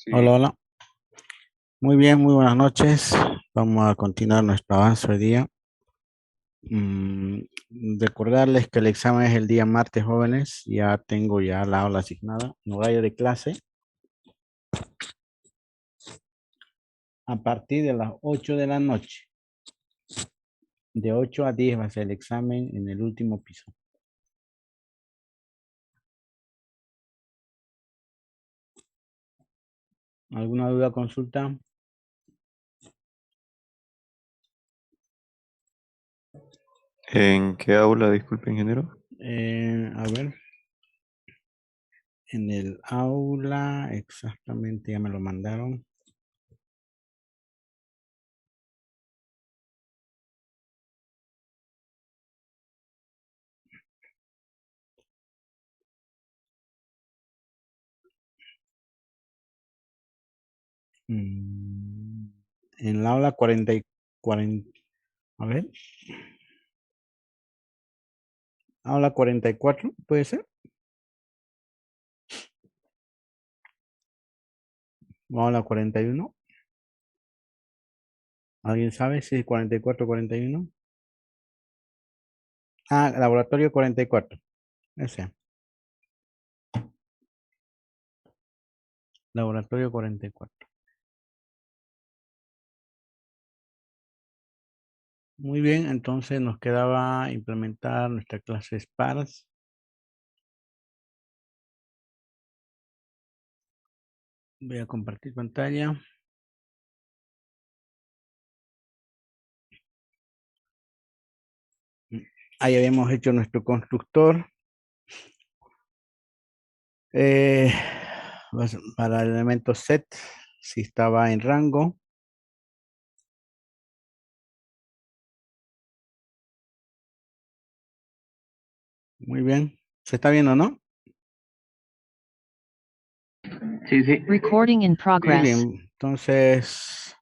Hola, Sí, hola. Muy bien, muy buenas noches. Vamos a continuar nuestro avance hoy día. Mm, Recordarles que el examen es el día martes, jóvenes. Ya tengo ya la aula asignada, en horario de clase. A partir de las 8 de la noche. De 8 a 10 va a ser el examen en el último piso. ¿Alguna duda, consulta? ¿en qué aula, disculpe, ingeniero? A ver, en el aula, exactamente, ya me lo mandaron. Mm, En la aula 40, a ver, aula 44, ¿puede ser? Aula 41. ¿Alguien sabe si es 44 o 41? Ah, laboratorio 44. Ese. Laboratorio 44. Muy bien, entonces nos quedaba implementar nuestra clase SPARS. Voy a compartir pantalla. Ahí habíamos hecho nuestro constructor. Eh, para el elemento set, si estaba en rango. Muy bien. ¿Se está viendo, no? Sí, sí. Recording in Muy progress. bien. Entonces,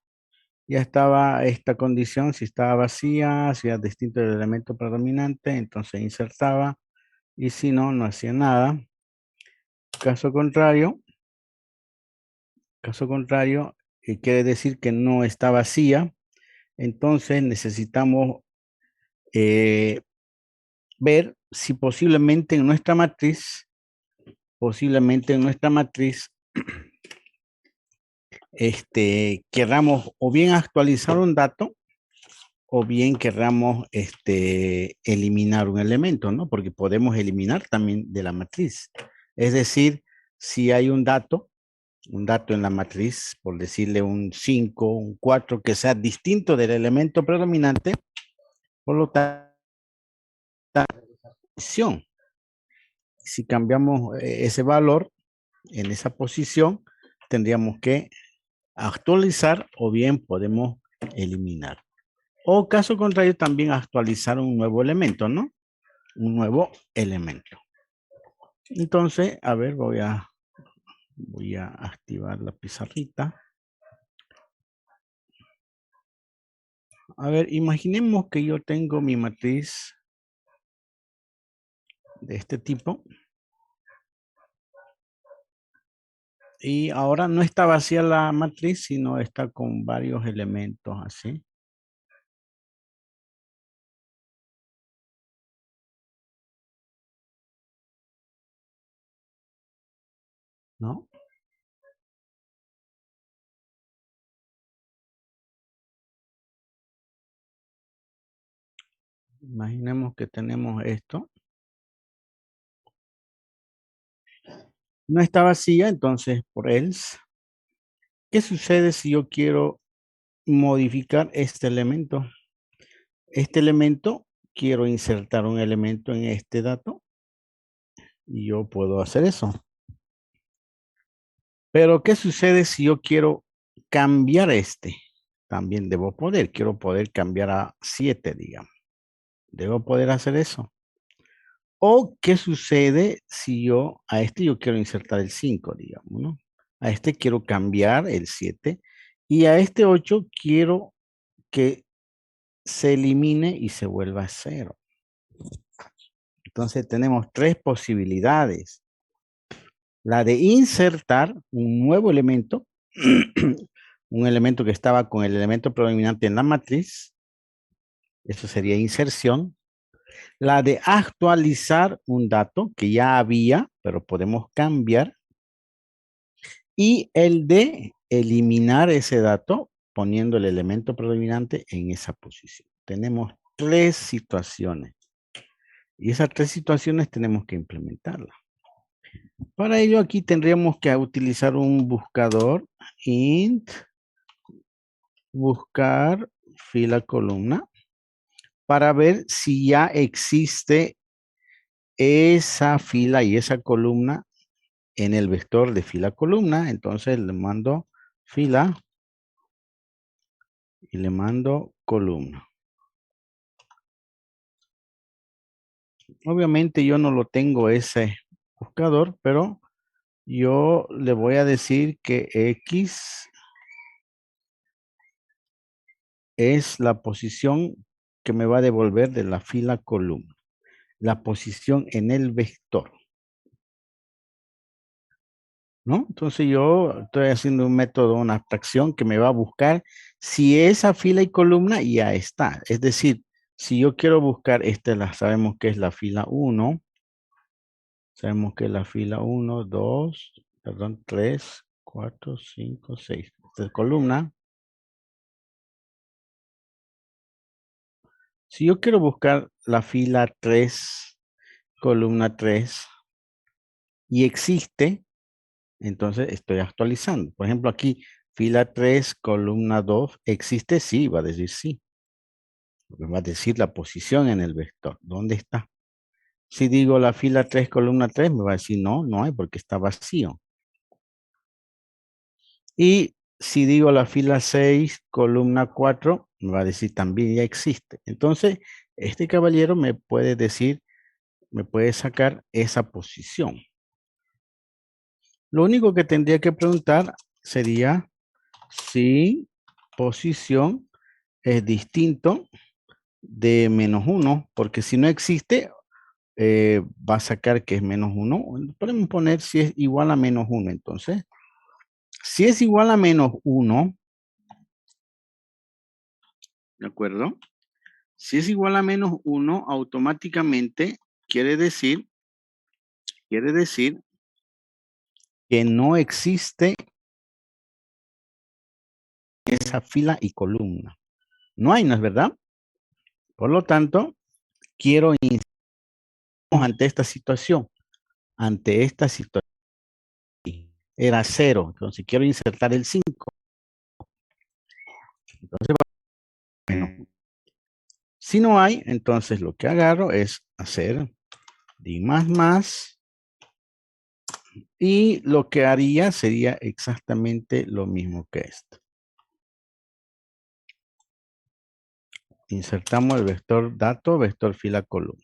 ya estaba esta condición, si estaba vacía, si era distinto del elemento predominante, entonces insertaba, y si no, no hacía nada. Caso contrario, quiere decir que no está vacía, entonces necesitamos eh, ver si posiblemente en nuestra matriz, querramos o bien actualizar un dato o bien querramos eliminar un elemento, ¿no? Porque podemos eliminar también de la matriz. Es decir, si hay un dato en la matriz, por decirle un 5, un 4, que sea distinto del elemento predominante, por lo tanto, si cambiamos ese valor en esa posición, tendríamos que actualizar o bien podemos eliminar. O caso contrario, también actualizar un nuevo elemento, ¿no? Un nuevo elemento. Entonces, a ver, voy a activar la pizarrita. A ver, imaginemos que yo tengo mi matriz de este tipo y ahora no está vacía la matriz, sino está con varios elementos así, ¿no? Imaginemos que tenemos esto. No está vacía, entonces por else. ¿Qué sucede si yo quiero modificar este elemento? Este elemento, quiero insertar un elemento en este dato y yo puedo hacer eso. Pero ¿qué sucede si yo quiero cambiar este? También quiero poder cambiar a 7, digamos. Debo poder hacer eso. ¿O qué sucede si yo quiero insertar el 5, digamos, ¿no? A este quiero cambiar el 7 y a este 8 quiero que se elimine y se vuelva a 0. Entonces tenemos tres posibilidades. La de insertar un nuevo elemento, un elemento que estaba con el elemento predominante en la matriz. Eso sería inserción. La de actualizar un dato que ya había, pero podemos cambiar. Y el de eliminar ese dato poniendo el elemento predominante en esa posición. Tenemos 3 situaciones. Y esas 3 situaciones tenemos que implementarlas. Para ello aquí tendríamos que utilizar un buscador int buscar fila columna para ver si ya existe esa fila y esa columna en el vector de fila columna. Entonces le mando fila y le mando columna. Obviamente yo no lo tengo ese buscador, pero yo le voy a decir que X es la posición que me va a devolver de la fila columna. La posición en el vector. ¿No? Entonces yo estoy haciendo un método, una abstracción que me va a buscar si esa fila y columna ya está. Es decir, si yo quiero buscar, sabemos que es la fila 1, sabemos que es la fila 1, 2, perdón, 3, 4, 5, 6. Esta es columna. Si yo quiero buscar la fila 3, columna 3, y existe, entonces estoy actualizando. Por ejemplo, aquí, fila 3, columna 2, ¿existe? Sí, va a decir sí. Me va a decir la posición en el vector. ¿Dónde está? Si digo la fila 3, columna 3, me va a decir no, no hay porque está vacío. Y si digo la fila 6, columna 4, me va a decir también ya existe. Entonces, este caballero me puede decir, me puede sacar esa posición. Lo único que tendría que preguntar sería si posición es distinto de -1, porque si no existe, va a sacar que es -1. Podemos poner si es igual a -1. Entonces, si es igual a -1, ¿de acuerdo? Si es igual a -1, automáticamente quiere decir que no existe esa fila y columna. No hay, ¿no es verdad? Por lo tanto, quiero ante esta situación. Ante esta situación era 0. Entonces quiero insertar el 5. Entonces, bueno, si no hay, entonces lo que agarro es hacer di más. Y lo que haría sería exactamente lo mismo que esto. Insertamos el vector dato, vector fila columna.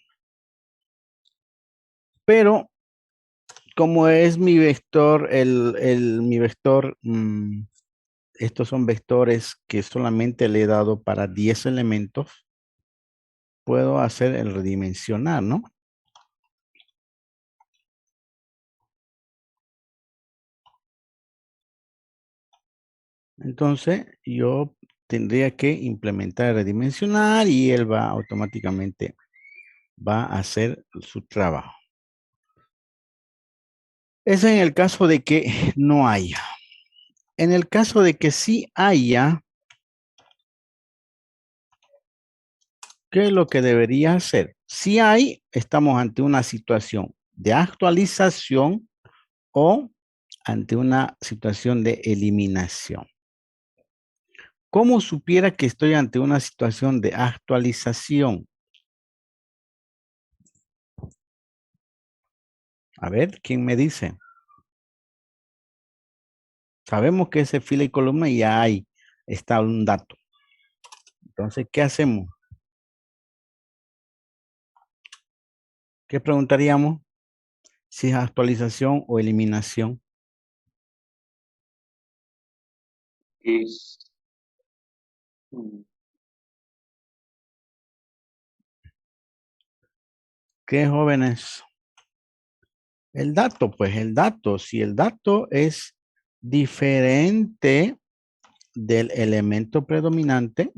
Pero como es mi vector, mi vector, estos son vectores que solamente le he dado para 10 elementos, puedo hacer el redimensionar, ¿no? Entonces, yo tendría que implementar el redimensionar y él va automáticamente, va a hacer su trabajo. Es en el caso de que no haya. En el caso de que sí haya, ¿qué es lo que debería hacer? Si hay, estamos ante una situación de actualización o ante una situación de eliminación. ¿Cómo supiera que estoy ante una situación de actualización? A ver, ¿quién me dice? Sabemos que ese fila y columna ya hay, está un dato. Entonces, ¿qué hacemos? ¿Qué preguntaríamos? Si es actualización o eliminación. Es. mm, ¿Qué, jóvenes? El dato, pues el dato, si el dato es diferente del elemento predominante,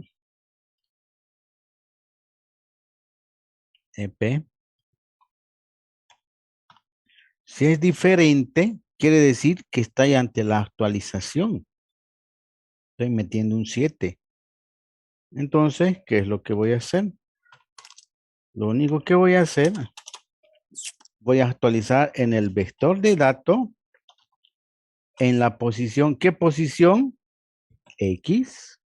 EP. Si es diferente, quiere decir que está ahí ante la actualización. Estoy metiendo un 7. Entonces, ¿qué es lo que voy a hacer? Lo único que voy a hacer, voy a actualizar en el vector de datos, en la posición, ¿qué posición? X,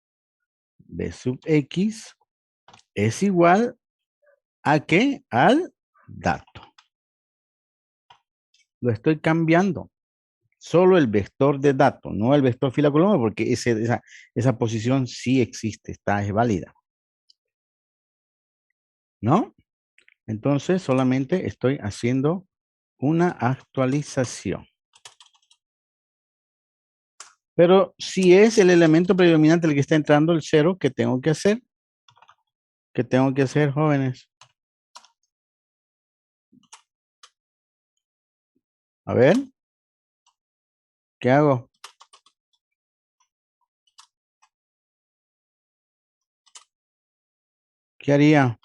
B sub X, es igual ¿a qué? Al dato. Lo estoy cambiando. Solo el vector de datos, no el vector fila columna, porque esa posición sí existe, es válida. ¿No? Entonces solamente estoy haciendo una actualización. Pero si es el elemento predominante el que está entrando el 0, ¿qué tengo que hacer? ¿Qué tengo que hacer, jóvenes? A ver, ¿qué hago? ¿Qué haría?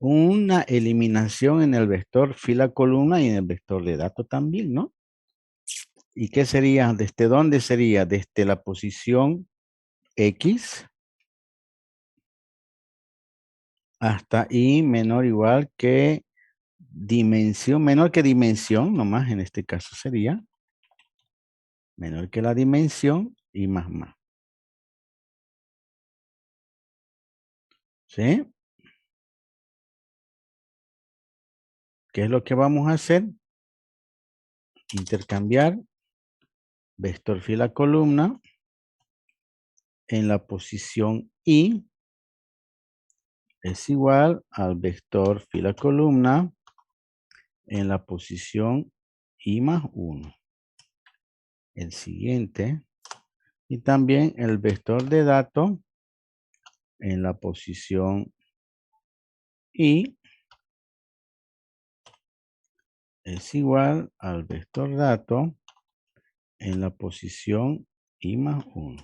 Una eliminación en el vector fila columna y en el vector de datos también, ¿no? ¿Y qué sería? ¿Desde dónde sería? Desde la posición X hasta Y menor o igual que dimensión, menor que dimensión, nomás en este caso sería menor que la dimensión y más más. ¿Sí? ¿Qué es lo que vamos a hacer? Intercambiar vector fila columna en la posición Y es igual al vector fila columna en la posición I más 1. El siguiente. Y también el vector de datos en la posición Y es igual al vector dato en la posición I más 1.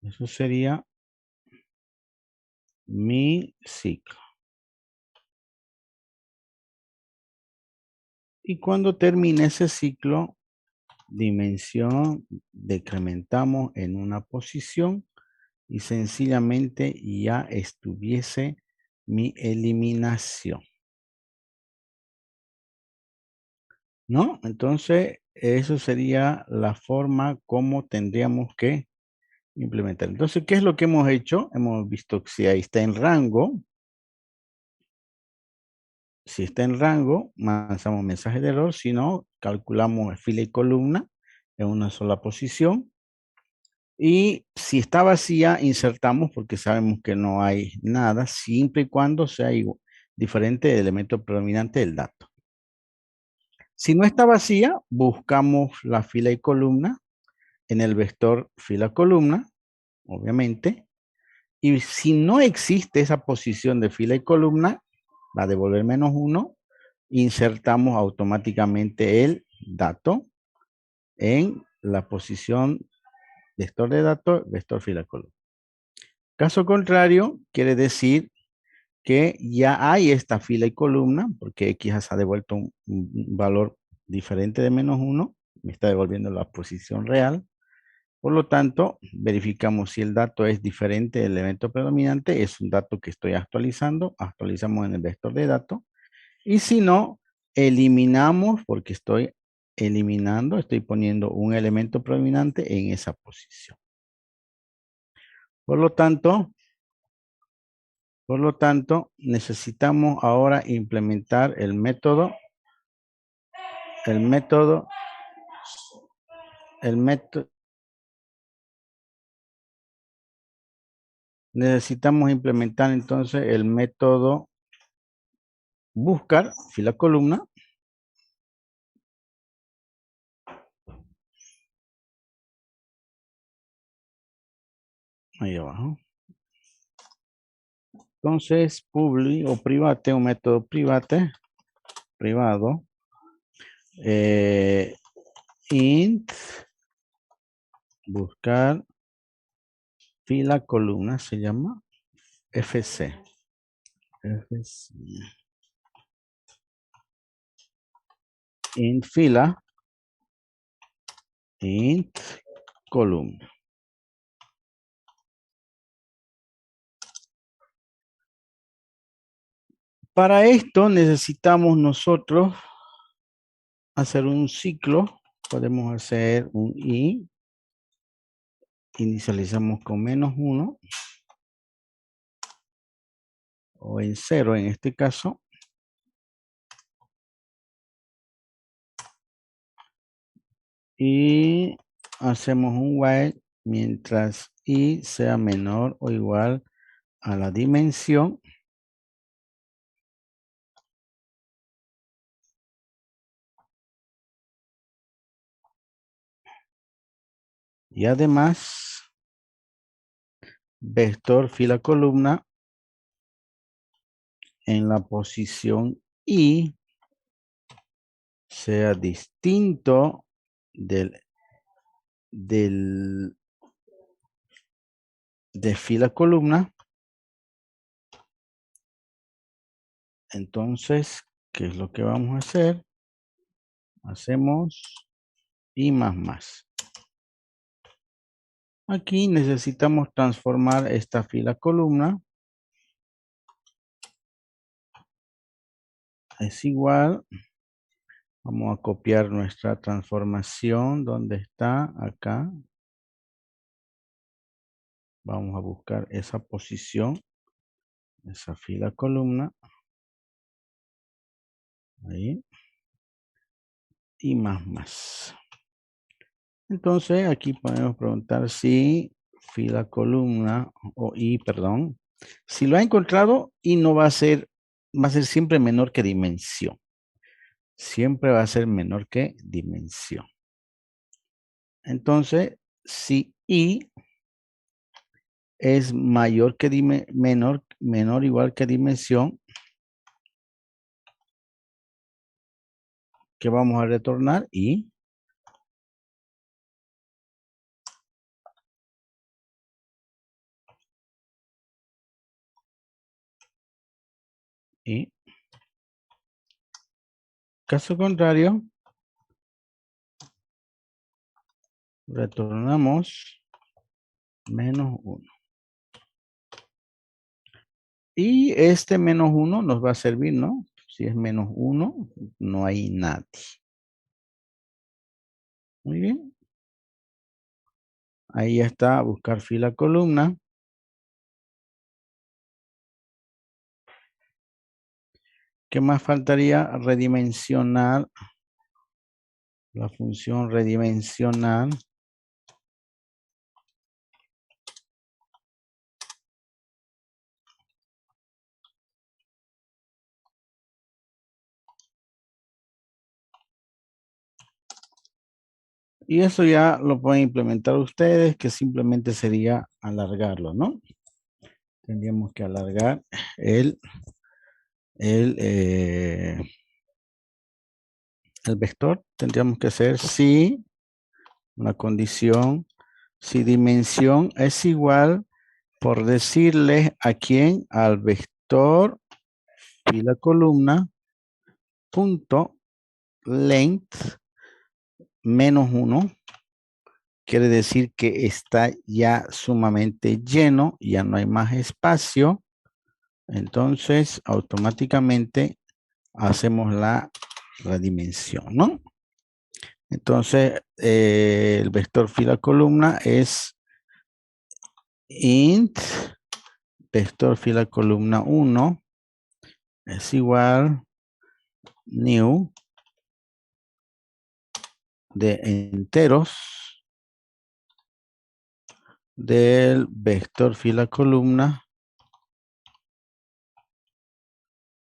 Eso sería mi ciclo. Y cuando termine ese ciclo, dimensión decrementamos en una posición y sencillamente ya estuviese mi eliminación. ¿No? Entonces, eso sería la forma como tendríamos que implementar. Entonces, ¿qué es lo que hemos hecho? Hemos visto que si ahí está en rango, si está en rango, lanzamos mensaje de error, si no, calculamos fila y columna en una sola posición. Y si está vacía, insertamos porque sabemos que no hay nada, siempre y cuando sea diferente del elemento predominante del dato. Si no está vacía, buscamos la fila y columna en el vector fila-columna, obviamente. Y si no existe esa posición de fila y columna, va a devolver -1, insertamos automáticamente el dato en la posición vector de datos, vector fila-columna. Caso contrario, quiere decir que ya hay esta fila y columna, porque X ha devuelto un valor diferente de -1, me está devolviendo la posición real. Por lo tanto, verificamos si el dato es diferente del elemento predominante, es un dato que estoy actualizando, actualizamos en el vector de datos, y si no, eliminamos, porque estoy eliminando, estoy poniendo un elemento predominante en esa posición. Por lo tanto, necesitamos ahora implementar el método, el método, el método, necesitamos implementar entonces el método buscar fila columna, ahí abajo, Entonces, public o private, un método privado, int, buscar fila columna, se llama FC. FC. Int fila, int columna. Para esto necesitamos nosotros hacer un ciclo. Podemos hacer un i. Inicializamos con -1 o en 0 en este caso. Y hacemos un while mientras i sea menor o igual a la dimensión. Y además, vector fila columna en la posición i sea distinto de fila columna. Entonces, ¿qué es lo que vamos a hacer? Hacemos i más. Aquí necesitamos transformar esta fila columna. Es igual. Vamos a copiar nuestra transformación. ¿Dónde está? Acá. Vamos a buscar esa posición. Esa fila columna. Ahí. Y más. Entonces aquí podemos preguntar si fila columna o i, perdón. Si lo ha encontrado, i no va a ser siempre menor que dimensión. Siempre va a ser menor que dimensión. Entonces, si i es mayor que menor o igual que dimensión, ¿qué vamos a retornar? Y caso contrario, retornamos -1. Y este -1 nos va a servir, ¿no? Si es -1, no hay nadie. Muy bien. Ahí ya está, buscar fila columna. ¿Qué más faltaría? Redimensionar. La función redimensionar. Y eso ya lo pueden implementar ustedes, que simplemente sería alargarlo, ¿no? Tendríamos que alargar el vector. Tendríamos que hacer si una condición, si dimensión es igual, por decirle a quién, al vector fila columna punto length -1. Quiere decir que está ya sumamente lleno, ya no hay más espacio. Entonces, automáticamente hacemos la dimensión, ¿no? Entonces, el vector fila columna es int vector fila columna 1 es igual new de enteros del vector fila columna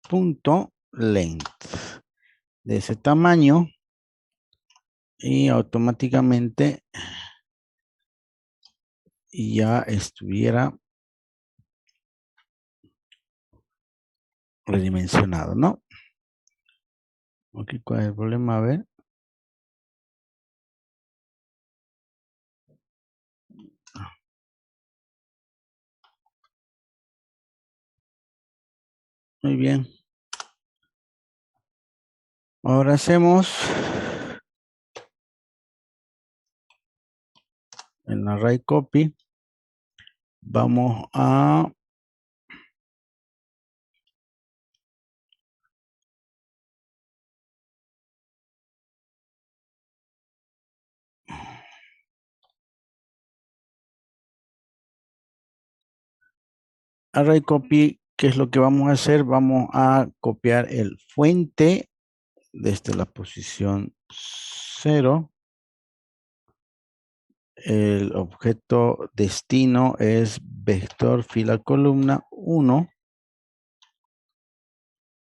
punto length de ese tamaño y automáticamente ya estuviera redimensionado, ¿no? Ok, ¿cuál es el problema? A ver. Muy bien. Ahora hacemos en array copy. Vamos a array copy. ¿Qué es lo que vamos a hacer? Vamos a copiar el fuente desde la posición 0. El objeto destino es vector fila columna 1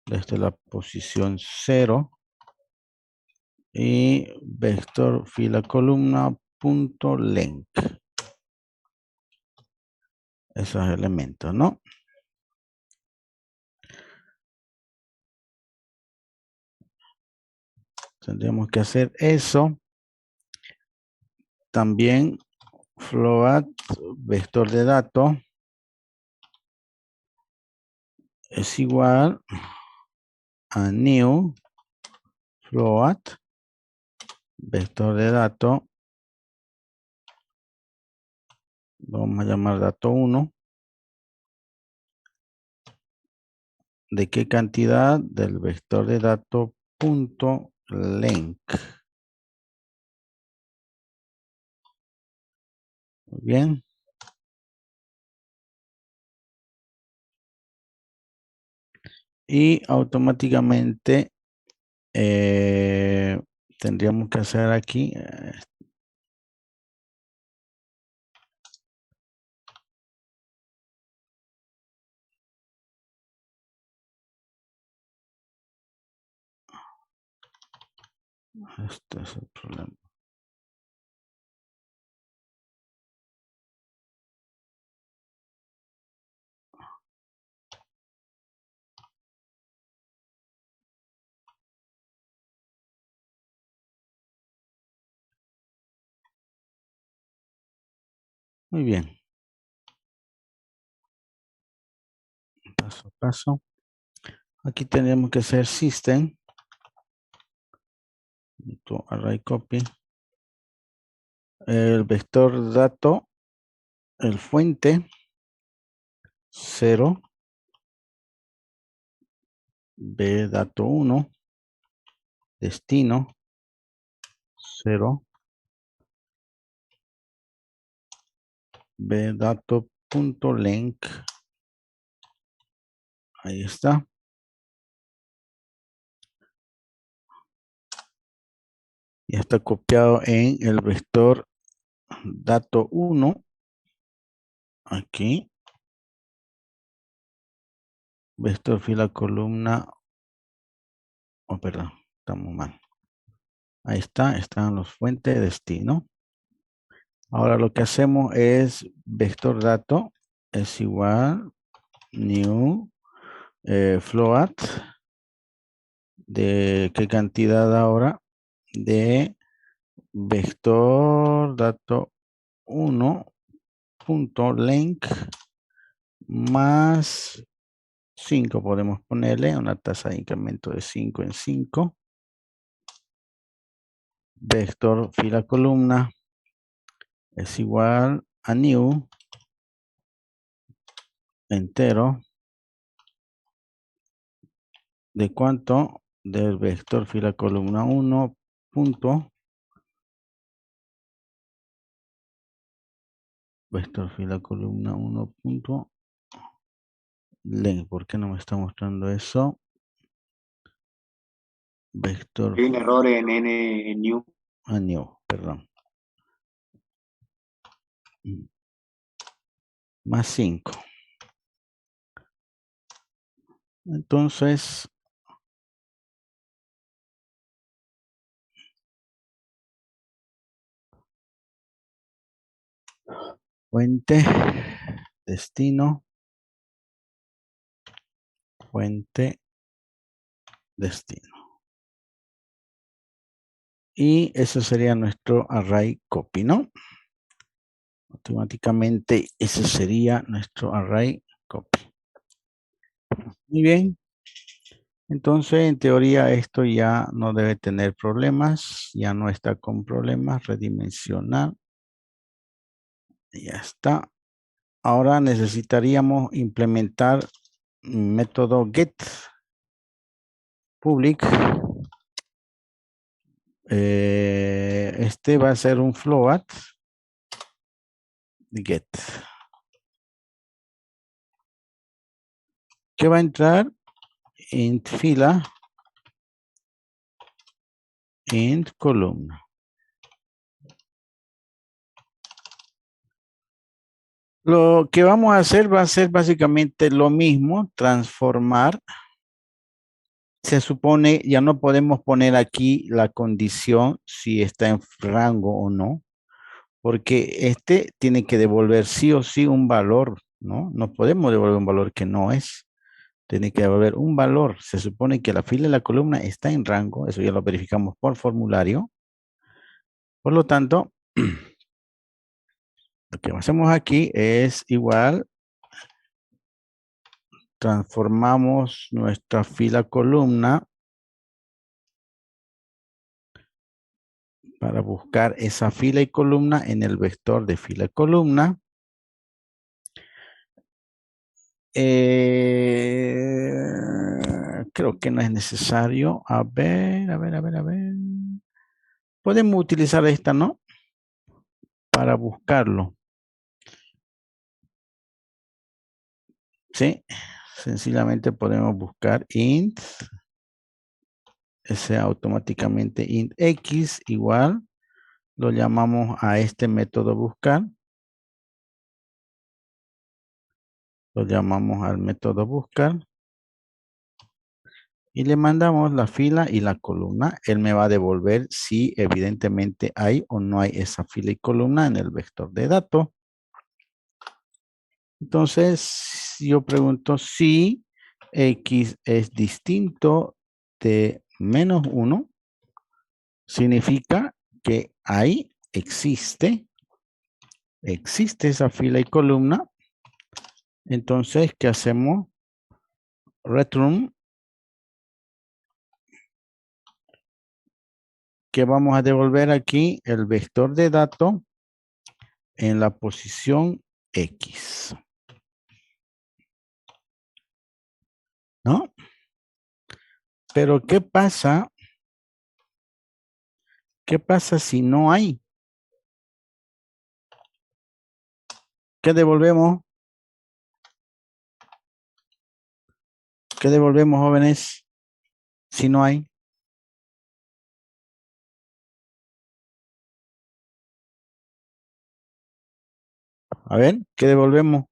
desde la posición 0 y vector fila columna punto length. Esos elementos, ¿no? Tendríamos que hacer eso. También float vector de datos es igual a new float vector de datos. Vamos a llamar dato 1. ¿De qué cantidad? Del vector de datos punto length. Muy bien. Y automáticamente tendríamos que hacer aquí este es el problema. Muy bien. Paso a paso. Aquí tenemos que hacer system. Array copy. El vector dato, el fuente 0, b dato 1, destino 0, b dato punto length. Ahí está. Ya está copiado en el vector dato 1. Aquí. Vector fila columna. Oh, perdón, estamos mal. Ahí está, están los fuentes de destino. Ahora lo que hacemos es vector dato es igual new float. ¿De qué cantidad ahora? De vector dato 1 punto length más 5. Podemos ponerle una tasa de incremento de 5 en 5. Vector fila columna es igual a new entero. ¿De cuánto? Del vector fila columna 1 punto vector fila columna 1 punto length. ¿Por qué no me está mostrando eso? Vector Hay un error en N en new. new, perdón. Más 5. Entonces, fuente, destino, fuente destino. Y eso sería nuestro array copy, ¿no? Automáticamente ese sería nuestro array copy. Muy bien. Entonces, en teoría, esto ya no debe tener problemas. Ya no está con problemas. Redimensionar. Ya está. Ahora necesitaríamos implementar método get public. Este va a ser un float get. ¿Qué va a entrar? Int fila, int columna. Lo que vamos a hacer va a ser básicamente lo mismo, transformar. Se supone, ya no podemos poner aquí la condición si está en rango o no, porque este tiene que devolver sí o sí un valor, ¿no? No podemos devolver un valor que no es. Tiene que devolver un valor. Se supone que la fila y la columna está en rango, eso ya lo verificamos por formulario. Por lo tanto, lo que hacemos aquí es igual, transformamos nuestra fila columna para buscar esa fila y columna en el vector de fila y columna. Creo que no es necesario. A ver. Podemos utilizar esta, ¿no? Para buscarlo. ¿Sí? Sencillamente podemos buscar int. Ese automáticamente int x igual. Lo llamamos a este método buscar. Lo llamamos al método buscar. Y le mandamos la fila y la columna. Él me va a devolver si evidentemente hay o no hay esa fila y columna en el vector de datos. Entonces, yo pregunto si x es distinto de -1, significa que ahí existe esa fila y columna. Entonces, ¿qué hacemos? Return, que vamos a devolver aquí el vector de datos en la posición X. ¿No? Pero ¿qué pasa? ¿Qué pasa si no hay? ¿Qué devolvemos? ¿Qué devolvemos, jóvenes? Si no hay. A ver, ¿qué devolvemos?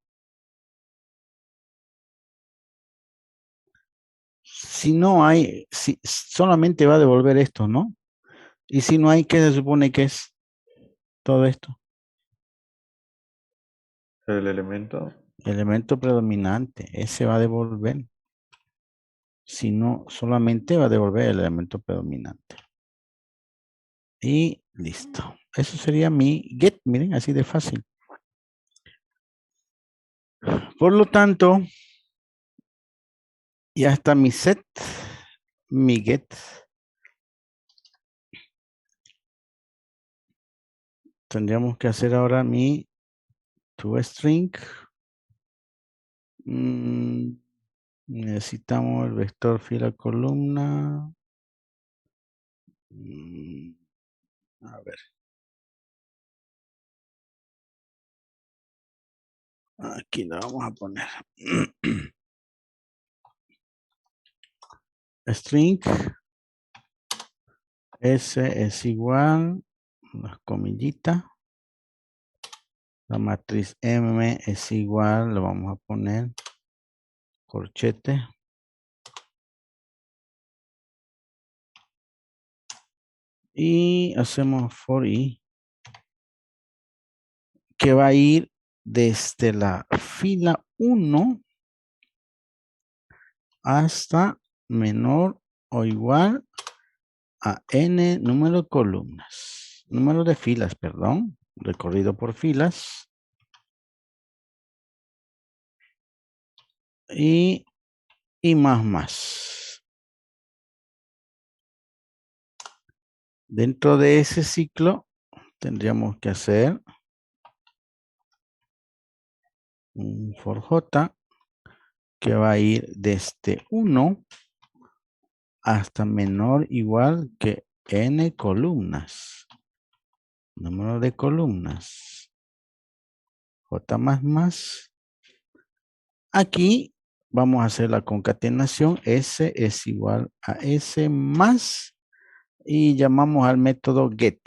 Si no hay, si solamente va a devolver esto, ¿no? Y si no hay, ¿qué se supone que es todo esto? El elemento. Elemento predominante, ese va a devolver. Si no, solamente va a devolver el elemento predominante. Y listo. Eso sería mi get, miren, así de fácil. Por lo tanto, ya está mi set, mi get. Tendríamos que hacer ahora mi toString. Necesitamos el vector fila columna. A ver. Aquí lo vamos a poner. String. S es igual. Las comillitas. La matriz M es igual. Lo vamos a poner. Corchete. Y hacemos for i. Que va a ir desde la fila 1 hasta menor o igual a n número de columnas. Número de filas, perdón. Recorrido por filas. Y más. Dentro de ese ciclo tendríamos que hacer un for j que va a ir desde 1 hasta menor igual que n columnas. Número de columnas. J más. Aquí vamos a hacer la concatenación. S es igual a S más. Y llamamos al método get.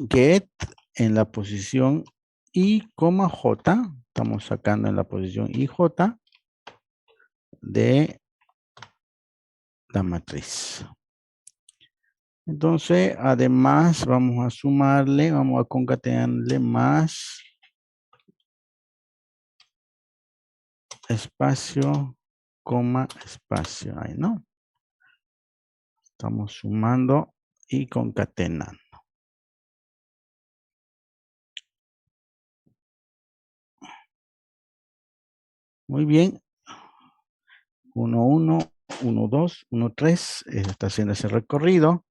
Get en la posición I, J. Estamos sacando en la posición IJ de la matriz. Entonces, además, vamos a sumarle, vamos a concatenarle más espacio, coma, espacio. Ahí, ¿no? Estamos sumando y concatenando. Muy bien. 1, 1, 1, 2, 1, 3. Está haciendo ese recorrido.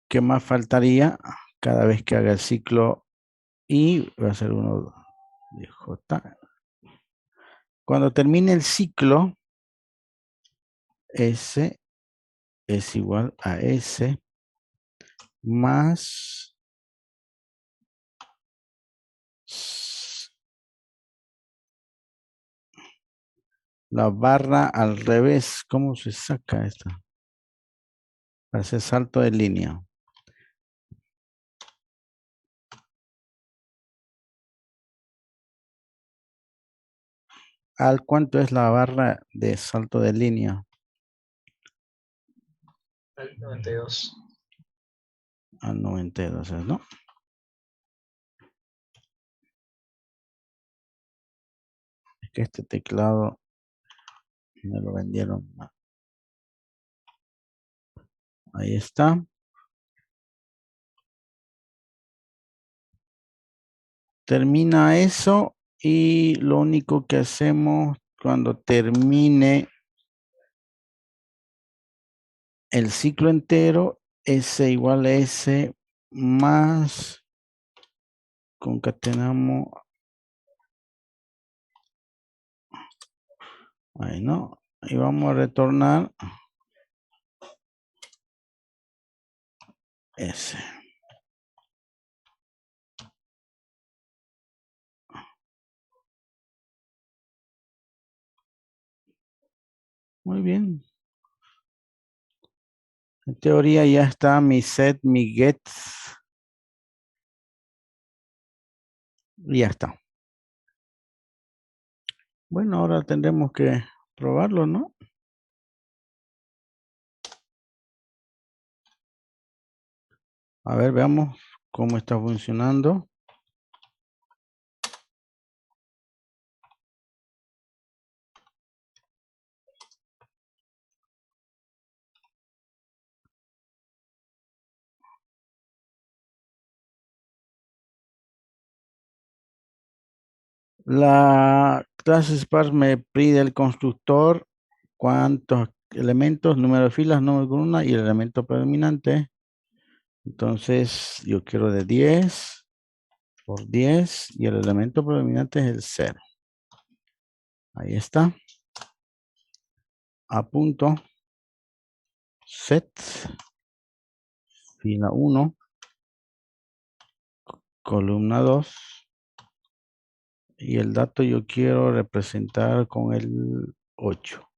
¿Qué más faltaría? Cada vez que haga el ciclo I, va a ser 1 de J. Cuando termine el ciclo, S es igual a S más la barra al revés. ¿Cómo se saca esto? Hace salto de línea. ¿Al cuánto es la barra de salto de línea? Al 92. Al 92, ¿no? Es que este teclado me lo vendieron mal. Ahí está. Termina eso y lo único que hacemos cuando termine el ciclo entero, S igual a S más concatenamos. Ahí no. Y vamos a retornar S. Muy bien. En teoría ya está mi set, mi get. Y ya está. Bueno, ahora tendremos que probarlo, ¿no? A ver, veamos cómo está funcionando. La clase Sparse me pide el constructor, cuántos elementos, número de filas, número de columnas y el elemento predominante. Entonces, yo quiero de 10 por 10 y el elemento predominante es el 0. Ahí está. Apunto. Set. Fila 1. Columna 2. Y el dato yo quiero representar con el 8.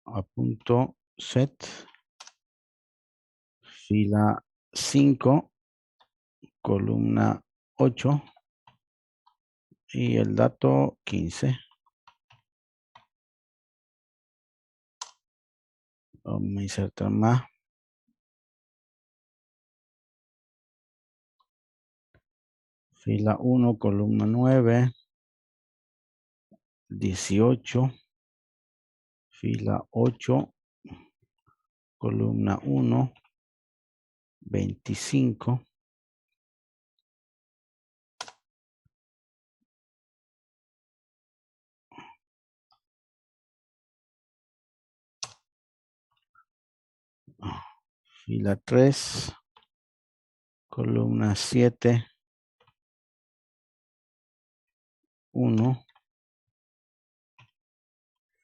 Apunto set. Fila 5. Columna 8. Y el dato 15. Vamos a insertar más. Fila 1, columna 9. 18, fila 8, columna 1, 25. Fila 3, columna 7, 1,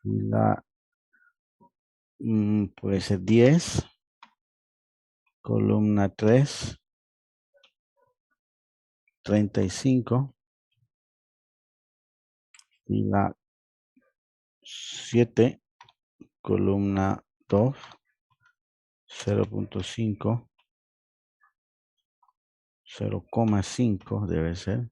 fila puede ser 10, columna 3, 35, fila 7, columna 2, 0.5, 0,5 debe ser.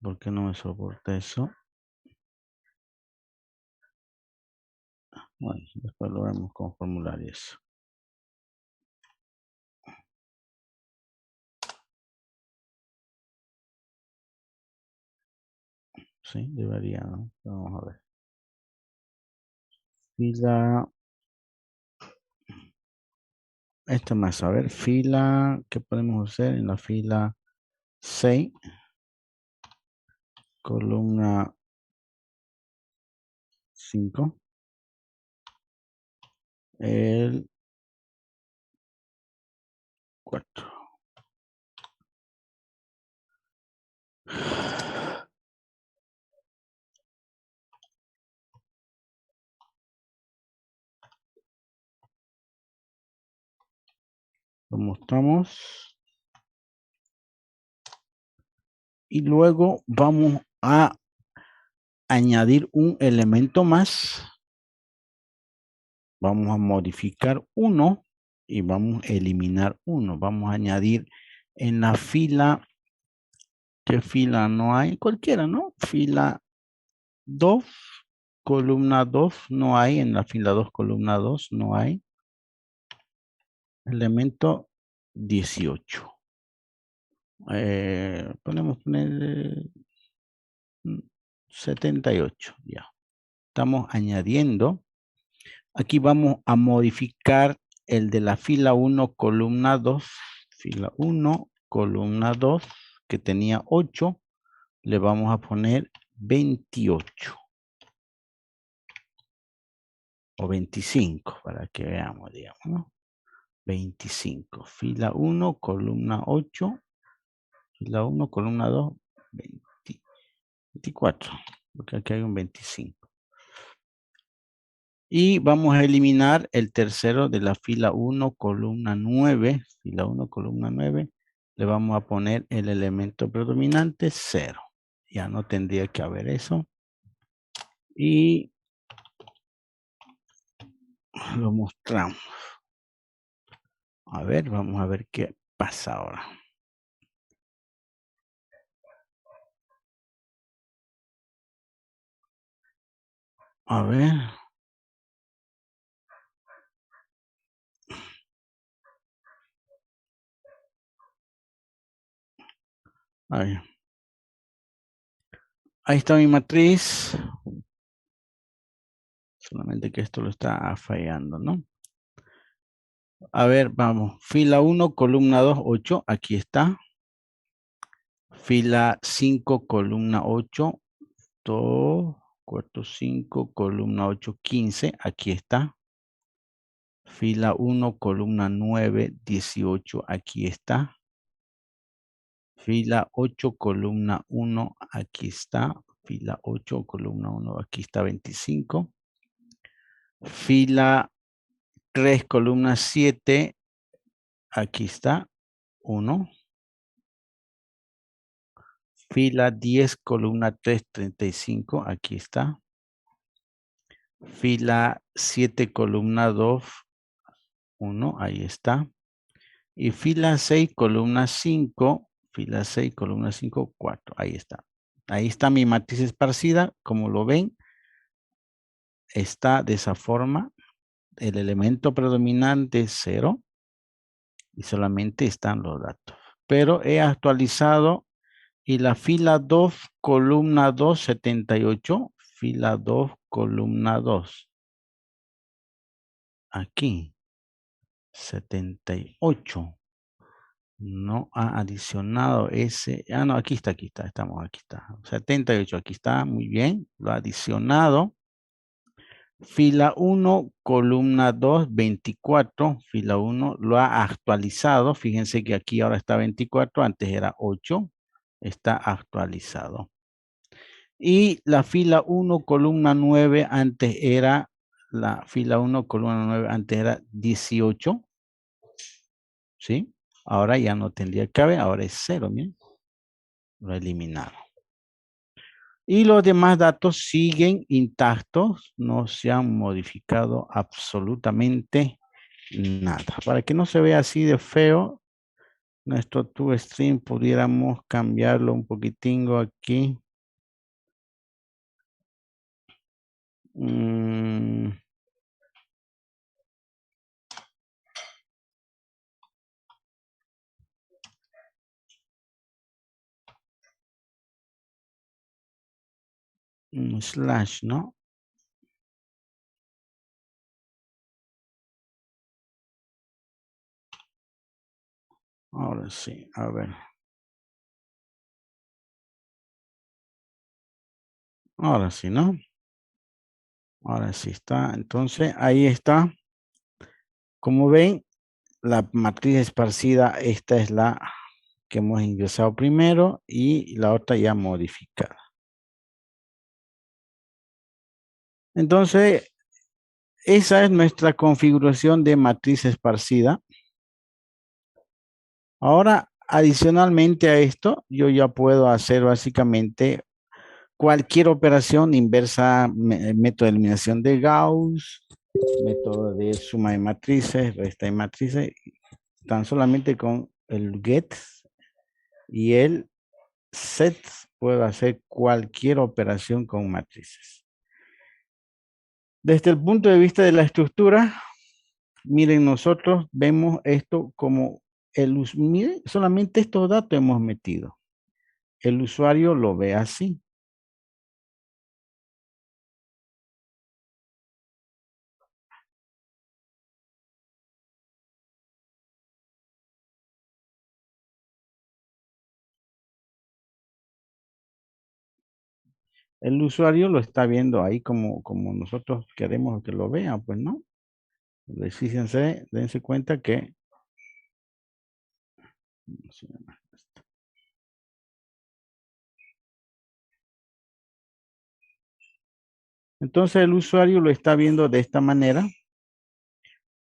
¿Por qué no me soporta eso? Bueno, después lo vemos con formularios. Sí, debería, ¿no? Vamos a ver. Fila. Esto más, a ver, fila, ¿qué podemos hacer? En la fila 6, columna 5, el 4. Lo mostramos. Y luego vamos a añadir un elemento más. Vamos a modificar uno y vamos a eliminar uno. Vamos a añadir en la fila, ¿qué fila no hay? Cualquiera, ¿no? Fila 2, columna 2, no hay. En la fila 2, columna 2, no hay. Elemento 18. Podemos poner 78, ya. Estamos añadiendo. Aquí vamos a modificar el de la fila 1, columna 2. Fila 1, columna 2, que tenía 8. Le vamos a poner 28. O 25, para que veamos, digamos, ¿no? 25. Fila 1, columna 8. Fila 1, columna 2, 24. Porque aquí hay un 25. Y vamos a eliminar el tercero de la fila 1, columna 9. Fila 1, columna 9. Le vamos a poner el elemento predominante 0. Ya no tendría que haber eso. Y lo mostramos. A ver, vamos a ver qué pasa ahora. A ver. Ahí. Ahí está mi matriz. Solamente que esto lo está fallando, ¿no? A ver, vamos. Fila 1, columna 2, 8. Aquí está. Fila 5, columna 8. 2, 4, 5, columna 8, 15. Aquí está. Fila 1, columna 9, 18. Aquí está. Fila 8, columna 1. Aquí está. Fila 8, columna 1. Aquí está 25. Fila 3, columna 7. Aquí está. 1. Fila 10, columna 3, 35. Aquí está. Fila 7, columna 2, 1. Ahí está. Y fila 6, columna 5. Fila 6, columna 5, 4. Ahí está. Ahí está mi matriz esparcida. Como lo ven, está de esa forma. El elemento predominante es 0. Y solamente están los datos. pero he actualizado y la fila 2, columna 2, 78, fila 2, columna 2. Aquí, 78. No ha adicionado ese. Ah, no, aquí está, estamos, aquí está. 78, aquí está, muy bien. Lo ha adicionado. Fila 1, columna 2, 24. Fila 1 lo ha actualizado. Fíjense que aquí ahora está 24, antes era 8. Está actualizado. Y la fila 1, columna 9, antes era, la fila 1, columna 9, antes era 18. ¿Sí? Ahora ya no tendría que haber, ahora es 0, miren. Lo eliminaron. Y los demás datos siguen intactos, no se han modificado absolutamente nada. Para que no se vea así de feo, nuestro ToString pudiéramos cambiarlo un poquitingo aquí. Slash, ¿no? Ahora sí, a ver. Ahora sí, ¿no? Ahora sí está. Entonces, ahí está. Como ven, la matriz esparcida, esta es la que hemos ingresado primero y la otra ya modificada. Entonces, esa es nuestra configuración de matriz esparcida. Ahora, adicionalmente a esto, yo ya puedo hacer básicamente cualquier operación inversa, método de eliminación de Gauss, método de suma de matrices, resta de matrices, tan solamente con el get y el set puedo hacer cualquier operación con matrices. Desde el punto de vista de la estructura, miren, nosotros vemos esto como miren, solamente estos datos hemos metido. El usuario lo ve así. El usuario lo está viendo ahí como nosotros queremos que lo vea, pues no. Fíjense, dense cuenta que entonces el usuario lo está viendo de esta manera,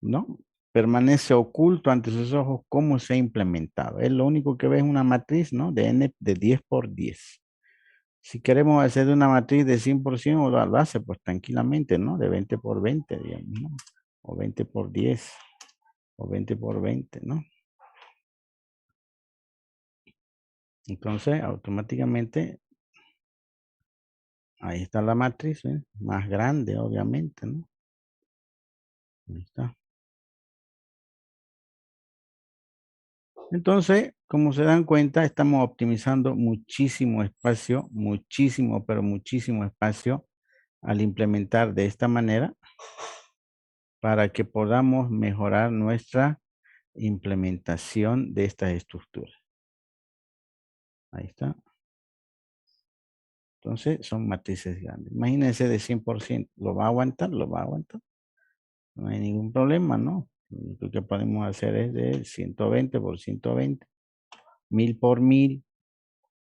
¿no? Permanece oculto ante sus ojos cómo se ha implementado. Él lo único que ve es una matriz, ¿no? De n de 10 por 10. Si queremos hacer una matriz de 100%, lo hace pues tranquilamente, ¿no? De 20 por 20, digamos, ¿no? O 20 por 10, o 20 por 20, ¿no? Entonces, automáticamente, ahí está la matriz, ¿eh? Más grande, obviamente, ¿no? Ahí está. Entonces, como se dan cuenta, estamos optimizando muchísimo espacio, muchísimo, pero muchísimo espacio al implementar de esta manera para que podamos mejorar nuestra implementación de estas estructuras. Ahí está. Entonces, son matrices grandes. Imagínense de 100%. ¿Lo va a aguantar? ¿Lo va a aguantar? No hay ningún problema, ¿no? Lo único que podemos hacer es de 120 por 120. 1000 por 1000.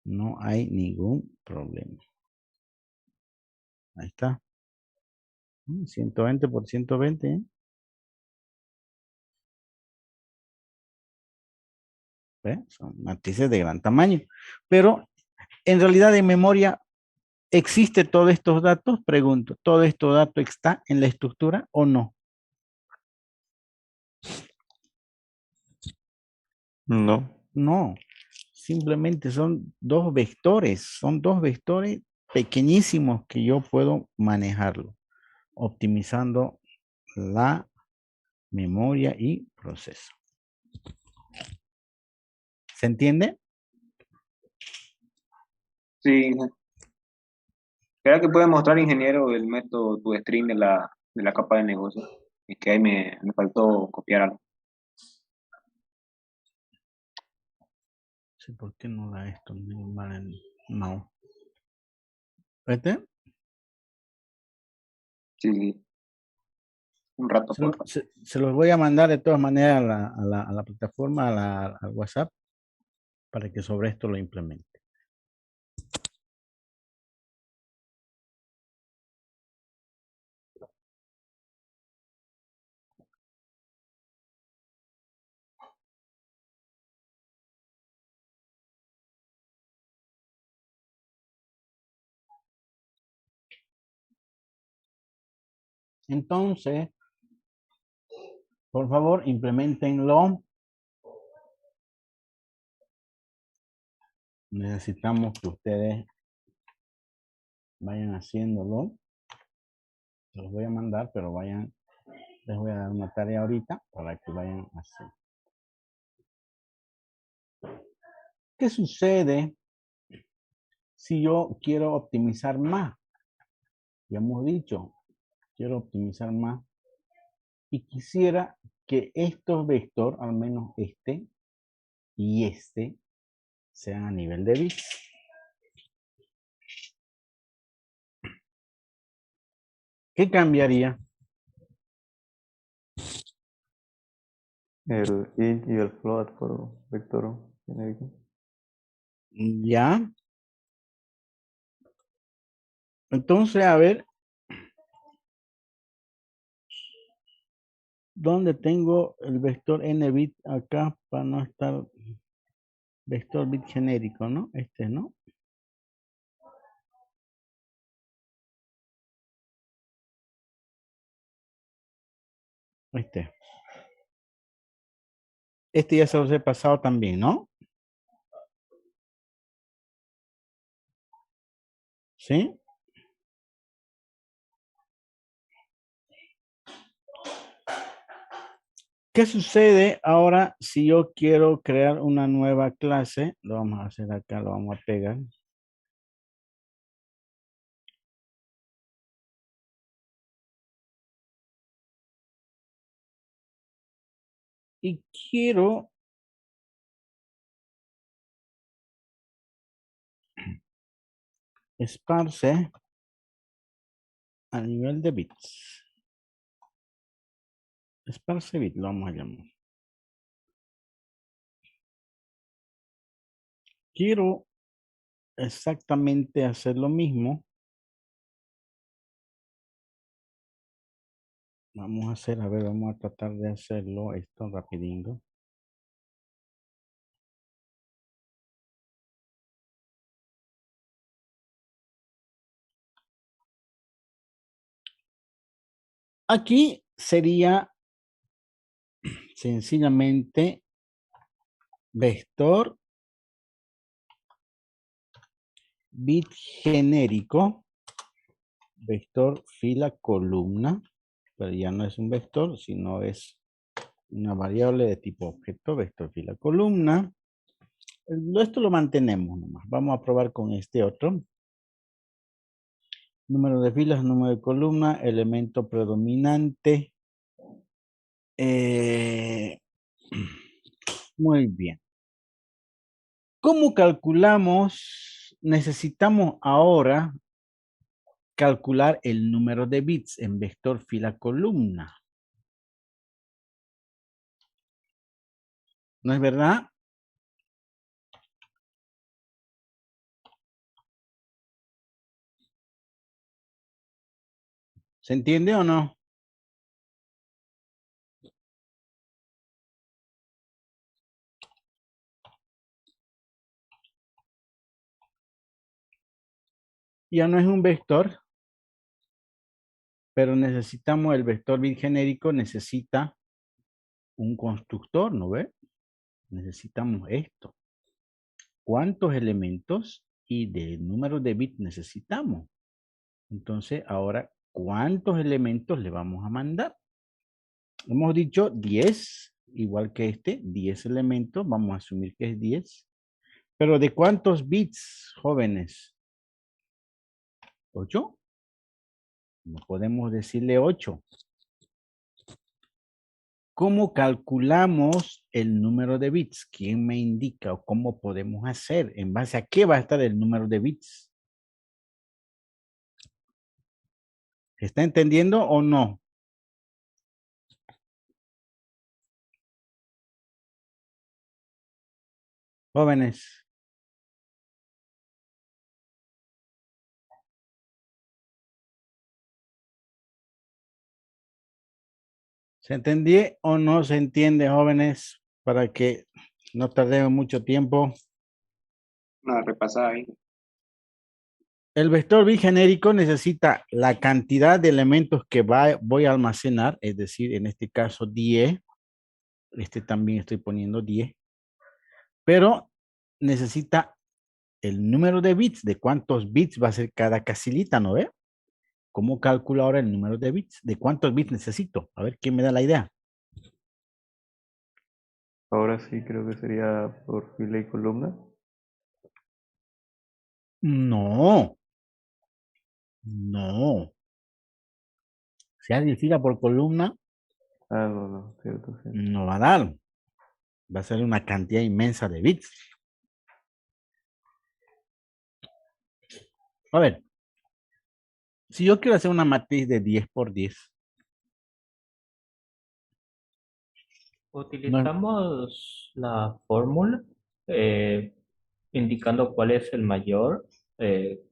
No hay ningún problema. Ahí está. 120 por 120, ¿eh? ¿Ve? Son matrices de gran tamaño. Pero en realidad en memoria existe todos estos datos. Pregunto, ¿todo estos datos está en la estructura o no? No. No. Simplemente son dos vectores pequeñísimos que yo puedo manejarlo, optimizando la memoria y proceso. ¿Se entiende? Sí. ¿Será que puede mostrar, ingeniero, el método ToString de la capa de negocio? Es que ahí me faltó copiar algo. Sí, ¿por qué no da esto? No. ¿Este? Sí, sí. Un rato, por favor. Se los voy a mandar de todas maneras a la plataforma, al WhatsApp, para que sobre esto lo implemente. Entonces, por favor, implementenlo. Necesitamos que ustedes vayan haciéndolo. Se los voy a mandar, pero vayan, les voy a dar una tarea ahorita para que vayan a hacer. ¿Qué sucede si yo quiero optimizar más? Ya hemos dicho, quiero optimizar más y quisiera que estos vector, al menos este y este, sean a nivel de bits. ¿Qué cambiaría? El int y el float por vector genérico. Ya. Entonces, a ver, ¿dónde tengo el vector n bit acá para no estar vector bit genérico, ¿no? Este, ¿no? Este. Este ya se los he pasado también, ¿no? ¿Sí? ¿Qué sucede ahora si yo quiero crear una nueva clase? Lo vamos a hacer acá, lo vamos a pegar. Y quiero esparce a nivel de bits. Esparce bit, lo vamos a llamar. Quiero exactamente hacer lo mismo. Vamos a hacer, a ver, vamos a tratar de hacerlo esto rapidingo. Aquí sería sencillamente vector bit genérico, vector fila columna, pero ya no es un vector, sino es una variable de tipo objeto, vector fila columna. Esto lo mantenemos nomás. Vamos a probar con este otro. Número de filas, número de columna, elemento predominante. Muy bien. ¿Cómo calculamos? Necesitamos ahora calcular el número de bits en vector fila columna. ¿No es verdad? ¿Se entiende o no? Ya no es un vector, pero necesitamos el vector bit genérico, necesita un constructor, ¿no ve? Necesitamos esto. ¿Cuántos elementos y de número de bits necesitamos? Entonces, ahora, ¿cuántos elementos le vamos a mandar? Hemos dicho 10 igual que este, 10 elementos, vamos a asumir que es 10. Pero ¿de cuántos bits, jóvenes? ¿8? No podemos decirle 8. ¿Cómo calculamos el número de bits? ¿Quién me indica o cómo podemos hacer? ¿En base a qué va a estar el número de bits? ¿Se está entendiendo o no? Jóvenes. ¿Se entendió o no se entiende, jóvenes? Para que no tardemos mucho tiempo. Una repasada ahí. El vector bigenérico necesita la cantidad de elementos que voy a almacenar, es decir, en este caso 10. Este también estoy poniendo 10. Pero necesita el número de bits, de cuántos bits va a ser cada casillita, ¿no ve? ¿Cómo calculo ahora el número de bits? ¿De cuántos bits necesito? A ver, ¿quién me da la idea? Ahora sí creo que sería por fila y columna. No, no. Si alguien fila por columna, Ah, no, no, cierto, cierto. no va a dar. Va a ser una cantidad inmensa de bits. A ver, si yo quiero hacer una matriz de 10 por 10, no, Utilizamos la fórmula eh, indicando cuál es el mayor,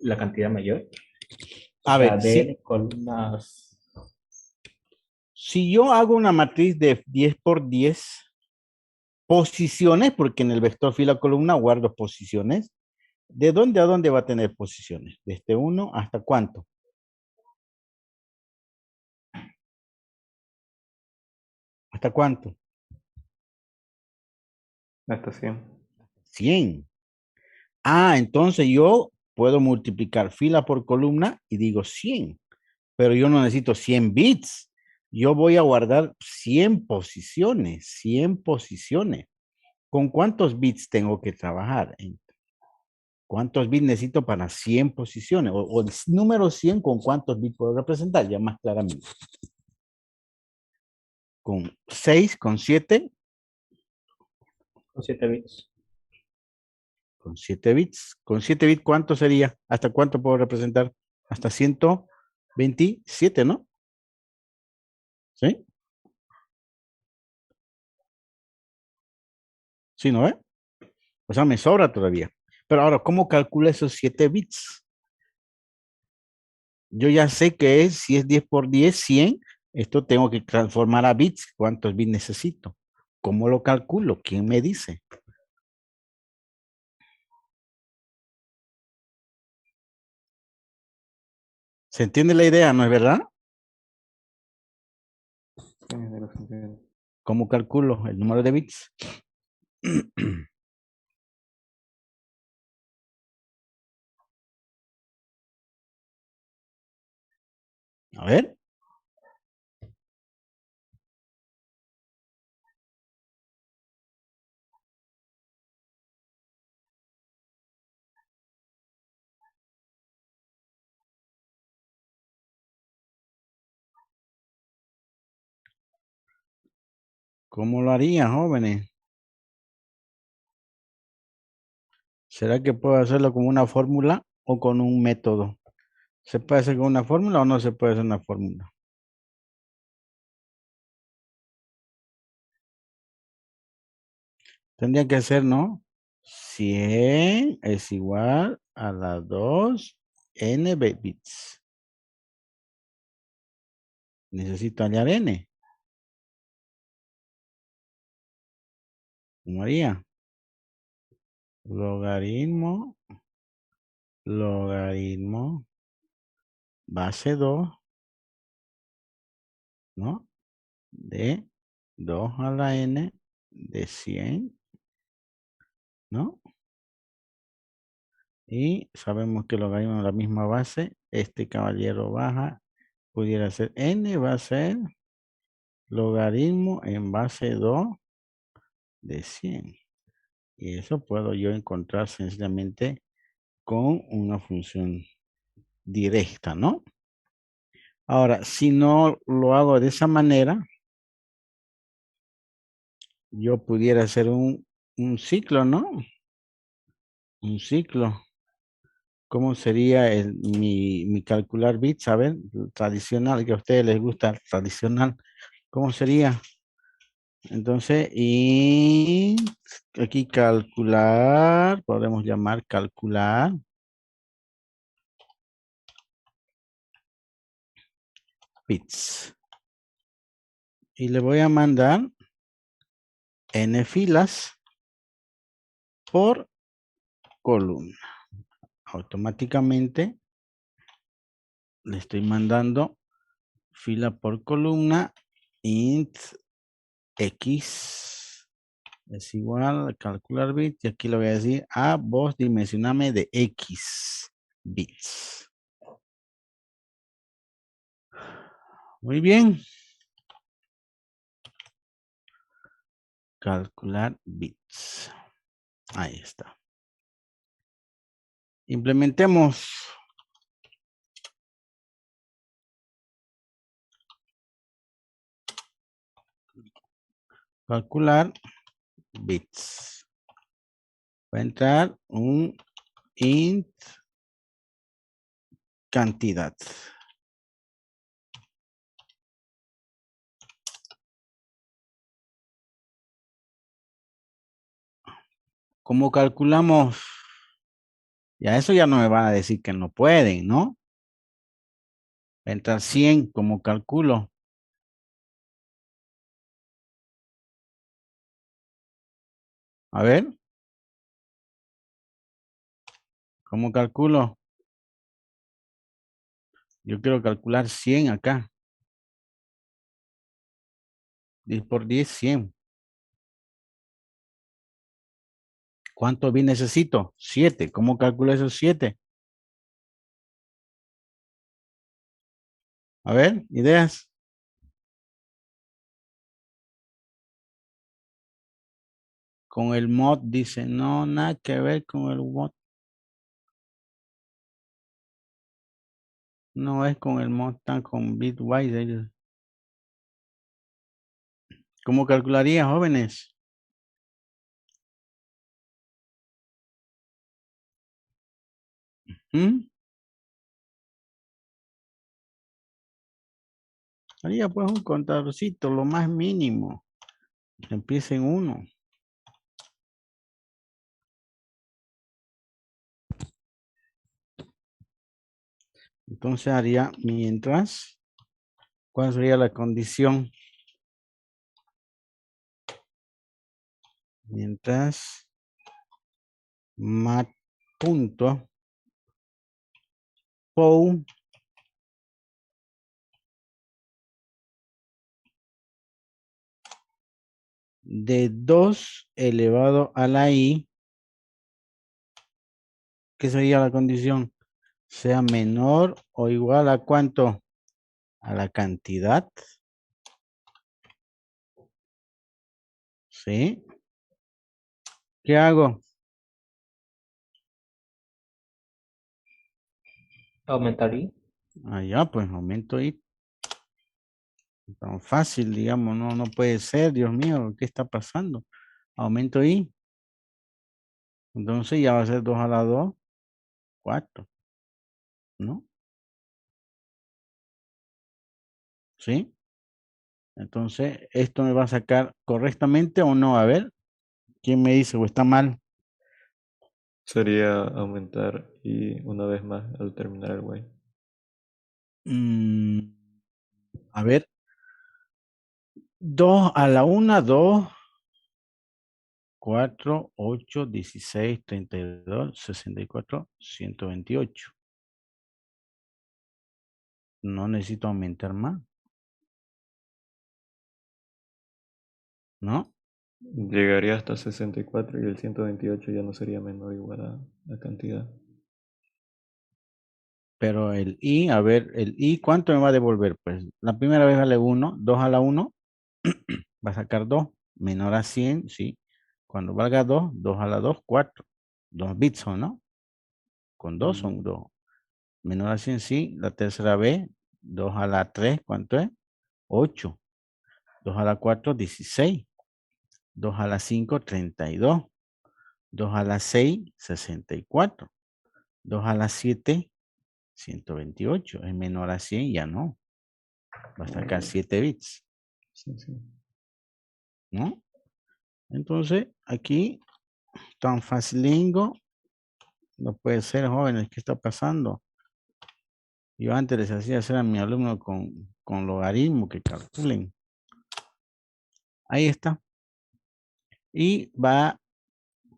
la cantidad mayor. O a sea, ver, de columnas. si yo hago una matriz de 10 por 10 posiciones, porque en el vector fila columna guardo posiciones, ¿de dónde a dónde va a tener posiciones? Desde 1 hasta ¿cuánto? ¿Hasta cuánto? Hasta 100. 100. Ah, entonces yo puedo multiplicar fila por columna y digo 100, pero yo no necesito 100 bits. Yo voy a guardar 100 posiciones, 100 posiciones. ¿Con cuántos bits tengo que trabajar? ¿Cuántos bits necesito para 100 posiciones? O el número 100, ¿con cuántos bits puedo representar? Ya más claramente. ¿Con 6, con 7? Con 7 bits. Con 7 bits. ¿Con 7 bits cuánto sería? ¿Hasta cuánto puedo representar? Hasta 127, ¿no? ¿Sí? ¿Sí, no ve? O sea, me sobra todavía. Pero ahora, ¿cómo calculo esos 7 bits? Yo ya sé que si es 10 por 10, 100. Esto tengo que transformar a bits. ¿Cuántos bits necesito? ¿Cómo lo calculo? ¿Quién me dice? ¿Se entiende la idea, no es verdad? Sí, de los entiendo. ¿Cómo calculo el número de bits? A ver. ¿Cómo lo haría, jóvenes? ¿Será que puedo hacerlo con una fórmula o con un método? ¿Se puede hacer con una fórmula o no se puede hacer una fórmula? Tendría que ser, ¿no? 100 es igual a las 2 n bits. Necesito hallar n. ¿Cómo haría? Logaritmo, logaritmo, base 2, ¿no? De 2 a la n de 100, ¿no? Y sabemos que logaritmo de la misma base, este caballero baja, pudiera ser n, va a ser logaritmo en base 2 de 100. Y eso puedo yo encontrar sencillamente con una función directa, ¿no? Ahora, si no lo hago de esa manera, yo pudiera hacer un ciclo, ¿no? Un ciclo. ¿Cómo sería mi calcular bits? A ver, tradicional, que a ustedes les gusta tradicional. ¿Cómo sería? Entonces, y aquí calcular, podemos llamar calcular bits. Y le voy a mandar n filas por columna. Automáticamente le estoy mandando fila por columna int x es igual a calcular bits y aquí le voy a decir a vos dimensioname de x bits. Muy bien. Calcular bits. Ahí está. Implementemos. Calcular bits. Va a entrar un int cantidad. ¿Cómo calculamos? Ya eso ya no me van a decir que no pueden, ¿no? Va a entrar 100 como calculo. A ver. ¿Cómo calculo? Yo quiero calcular 100 acá. 10 por 10, 100. ¿Cuánto bits necesito? 7. ¿Cómo calculo esos 7? A ver, ideas. Con el mod dice, no, nada que ver con el mod. No es con el mod, están con bitwise ellos. ¿Cómo calcularía, jóvenes? ¿Mm? Haría pues un contadorcito, lo más mínimo. Empieza en 1. Entonces haría mientras. ¿Cuál sería la condición? Mientras mat punto pow de 2 elevado a la i, ¿qué sería la condición? Sea menor o igual a ¿cuánto? A la cantidad. ¿Sí? ¿Qué hago? Aumentar y Allá, pues aumento i. Tan fácil, digamos, no puede ser, Dios mío, ¿qué está pasando? Aumento i. Entonces ya va a ser 2 a la 2, 4, ¿no? ¿Sí? Entonces, ¿esto me va a sacar correctamente o no? A ver, ¿quién me dice o está mal? Sería aumentar y una vez más al terminar el while. Mm, a ver, 2 a la 1, 2, 4, 8, 16, 32, 64, 128. No necesito aumentar más, ¿no? Llegaría hasta 64 y el 128 ya no sería menor o igual a la cantidad. Pero el i, a ver, el i, ¿cuánto me va a devolver? Pues la primera vez vale 1, 2 a la 1, va a sacar 2, menor a 100, sí. Cuando valga 2, 2 a la 2, 4. 2 bits son, ¿no? Con 2 son 2. Menor a 100, sí. La tercera vez, 2 a la 3, ¿cuánto es? 8. 2 a la 4, 16. 2 a la 5, 32. 2 a la 6, 64. 2 a la 7, 128. Es menor a 100, ya no. Va a sacar 7 bits, Sí, sí. ¿no? Entonces, aquí, tan facilingo, no puede ser, jóvenes, ¿qué está pasando? Yo antes les hacía hacer a mi alumno con logaritmo que calculen. Ahí está. Y va a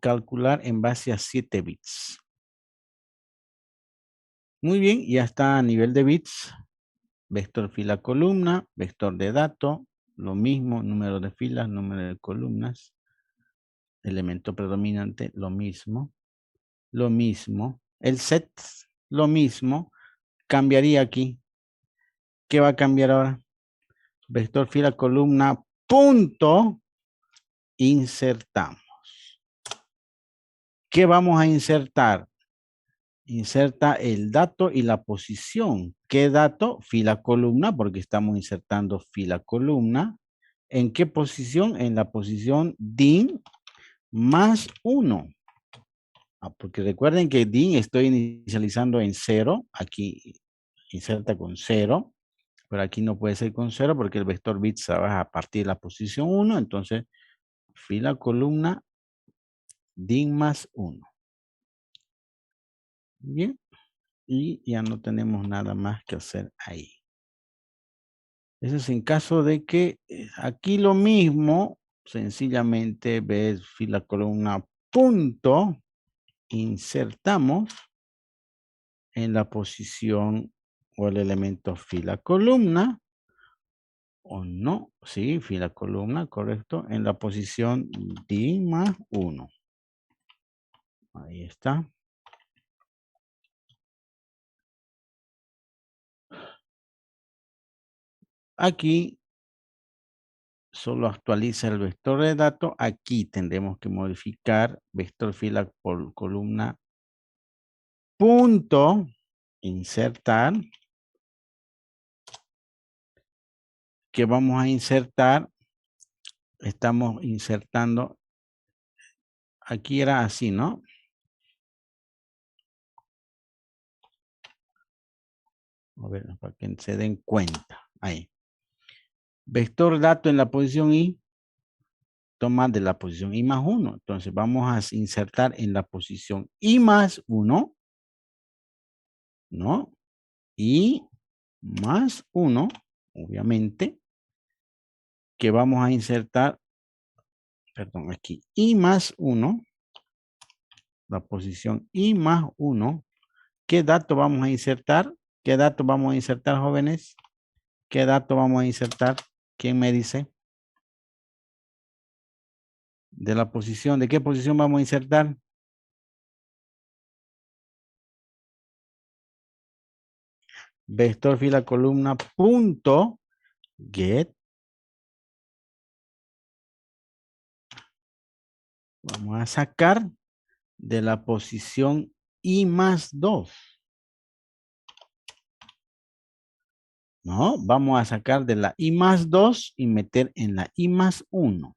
calcular en base a 7 bits. Muy bien, ya está a nivel de bits. Vector fila columna, vector de dato, lo mismo, número de filas, número de columnas, elemento predominante, lo mismo, el set, lo mismo, cambiaría aquí. ¿Qué va a cambiar ahora? Vector fila columna, punto, insertamos. ¿Qué vamos a insertar? Inserta el dato y la posición. ¿Qué dato? Fila columna, porque estamos insertando fila columna. ¿En qué posición? En la posición DIN más 1. Porque recuerden que DIN estoy inicializando en 0. Aquí inserta con 0. Pero aquí no puede ser con 0 porque el vector bits se va a partir de la posición 1. Entonces, fila columna DIN más 1. Bien. Y ya no tenemos nada más que hacer ahí. Eso es en caso de que aquí lo mismo, sencillamente ves fila columna punto, insertamos en la posición o el elemento fila columna, o no, sí, fila columna, correcto, en la posición D más 1. Ahí está. Aquí solo actualiza el vector de datos. Aquí tendremos que modificar vector fila por columna punto, insertar. Que vamos a insertar. Estamos insertando. Aquí era así, ¿no? A ver, para que se den cuenta. Ahí. Vector dato en la posición I. Toma de la posición I más 1. Entonces vamos a insertar en la posición I más 1. ¿No? I más 1. Obviamente. Que vamos a insertar. Perdón, aquí. I más 1. La posición I más 1. ¿Qué dato vamos a insertar? ¿Qué dato vamos a insertar, jóvenes? ¿Qué dato vamos a insertar? ¿Quién me dice? De la posición. ¿De qué posición vamos a insertar? Vector fila columna punto get. Vamos a sacar de la posición I más 2. No, vamos a sacar de la I más 2 y meter en la I más 1.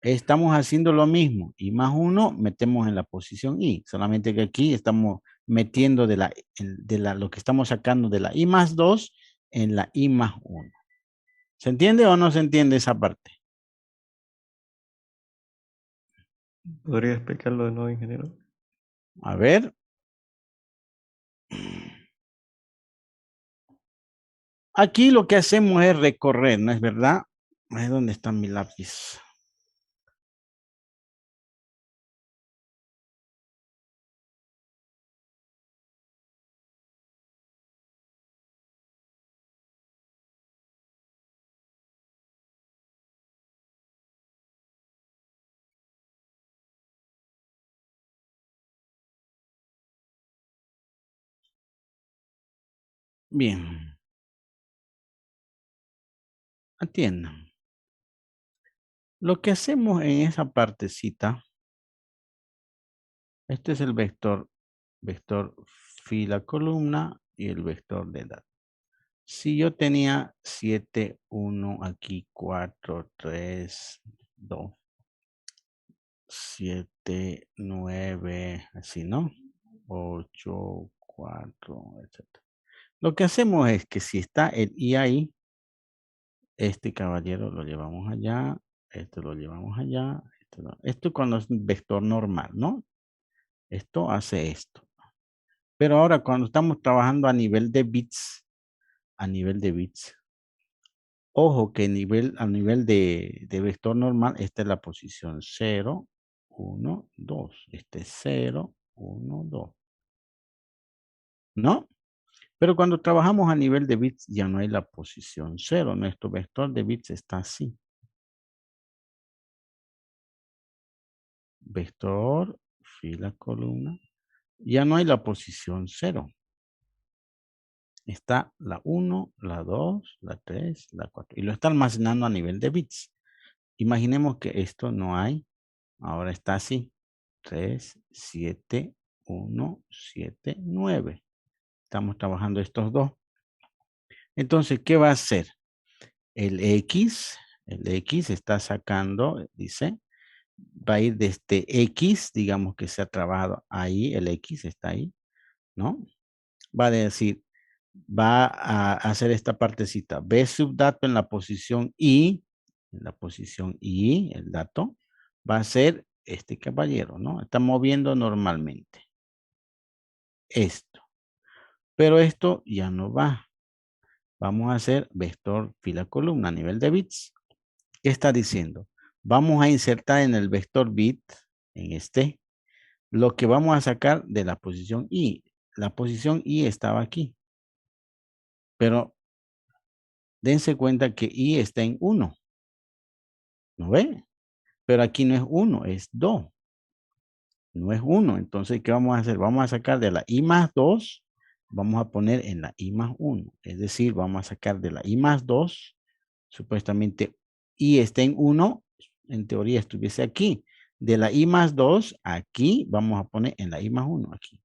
Estamos haciendo lo mismo. I más 1 metemos en la posición I. Solamente que aquí estamos metiendo lo que estamos sacando de la I más 2 en la I más 1. ¿Se entiende o no se entiende esa parte? ¿Podría explicarlo de nuevo, ingeniero? A ver. Aquí lo que hacemos es recorrer, ¿no es verdad? Ahí es donde está mi lápiz. Bien. Atiendan. Lo que hacemos en esa partecita, este es el vector fila columna y el vector de edad. Si yo tenía 7, 1, aquí 4, 3, 2, 7, 9, así, ¿no? 8, 4, etc. Lo que hacemos es que si está el I ahí, este caballero lo llevamos allá, este lo llevamos allá. Esto cuando es un vector normal, ¿no? Esto hace esto. Pero ahora cuando estamos trabajando a nivel de bits, ojo que a nivel de vector normal, esta es la posición 0, 1, 2. Este es 0, 1, 2. ¿No? Pero cuando trabajamos a nivel de bits ya no hay la posición 0. Nuestro vector de bits está así. Vector, fila, columna. Ya no hay la posición 0. Está la 1, la 2, la 3, la 4. Y lo está almacenando a nivel de bits. Imaginemos que esto no hay. Ahora está así. 3, 7, 1, 7, 9. Estamos trabajando estos dos. Entonces, ¿qué va a hacer? El X está sacando, dice, va a ir desde X, digamos que se ha trabajado ahí, el X está ahí, ¿no? Va a decir, va a hacer esta partecita, B subdato en la posición I, el dato, va a ser este caballero, ¿no? Está moviendo normalmente. Esto. Pero esto ya no va. Vamos a hacer vector fila columna a nivel de bits. ¿Qué está diciendo? Vamos a insertar en el vector bit, en este, lo que vamos a sacar de la posición I. La posición I estaba aquí. Pero dense cuenta que I está en 1. ¿No ve? Pero aquí no es 1, es 2. No es 1. Entonces, ¿qué vamos a hacer? Vamos a sacar de la I más 2, vamos a poner en la I más 1. Es decir, vamos a sacar de la I más 2, supuestamente I está en 1, en teoría estuviese aquí. De la I más 2, aquí vamos a poner en la I más 1, aquí.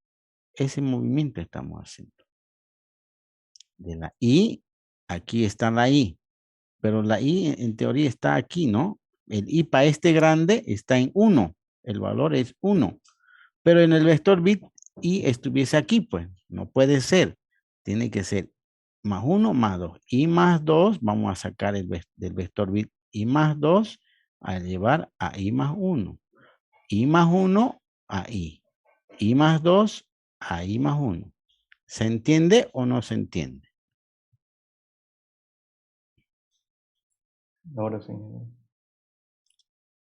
Ese movimiento estamos haciendo. De la I, aquí está la I. Pero la I en teoría está aquí, ¿no? El I para este grande está en 1. El valor es 1. Pero en el vector bit I estuviese aquí, pues. No puede ser. Tiene que ser más 1 más 2. I más 2, vamos a sacar del vector bit I más 2 a llevar a I más 1. I más 1 a I. I más 2 a I más 1. ¿Se entiende o no se entiende? Ahora sí.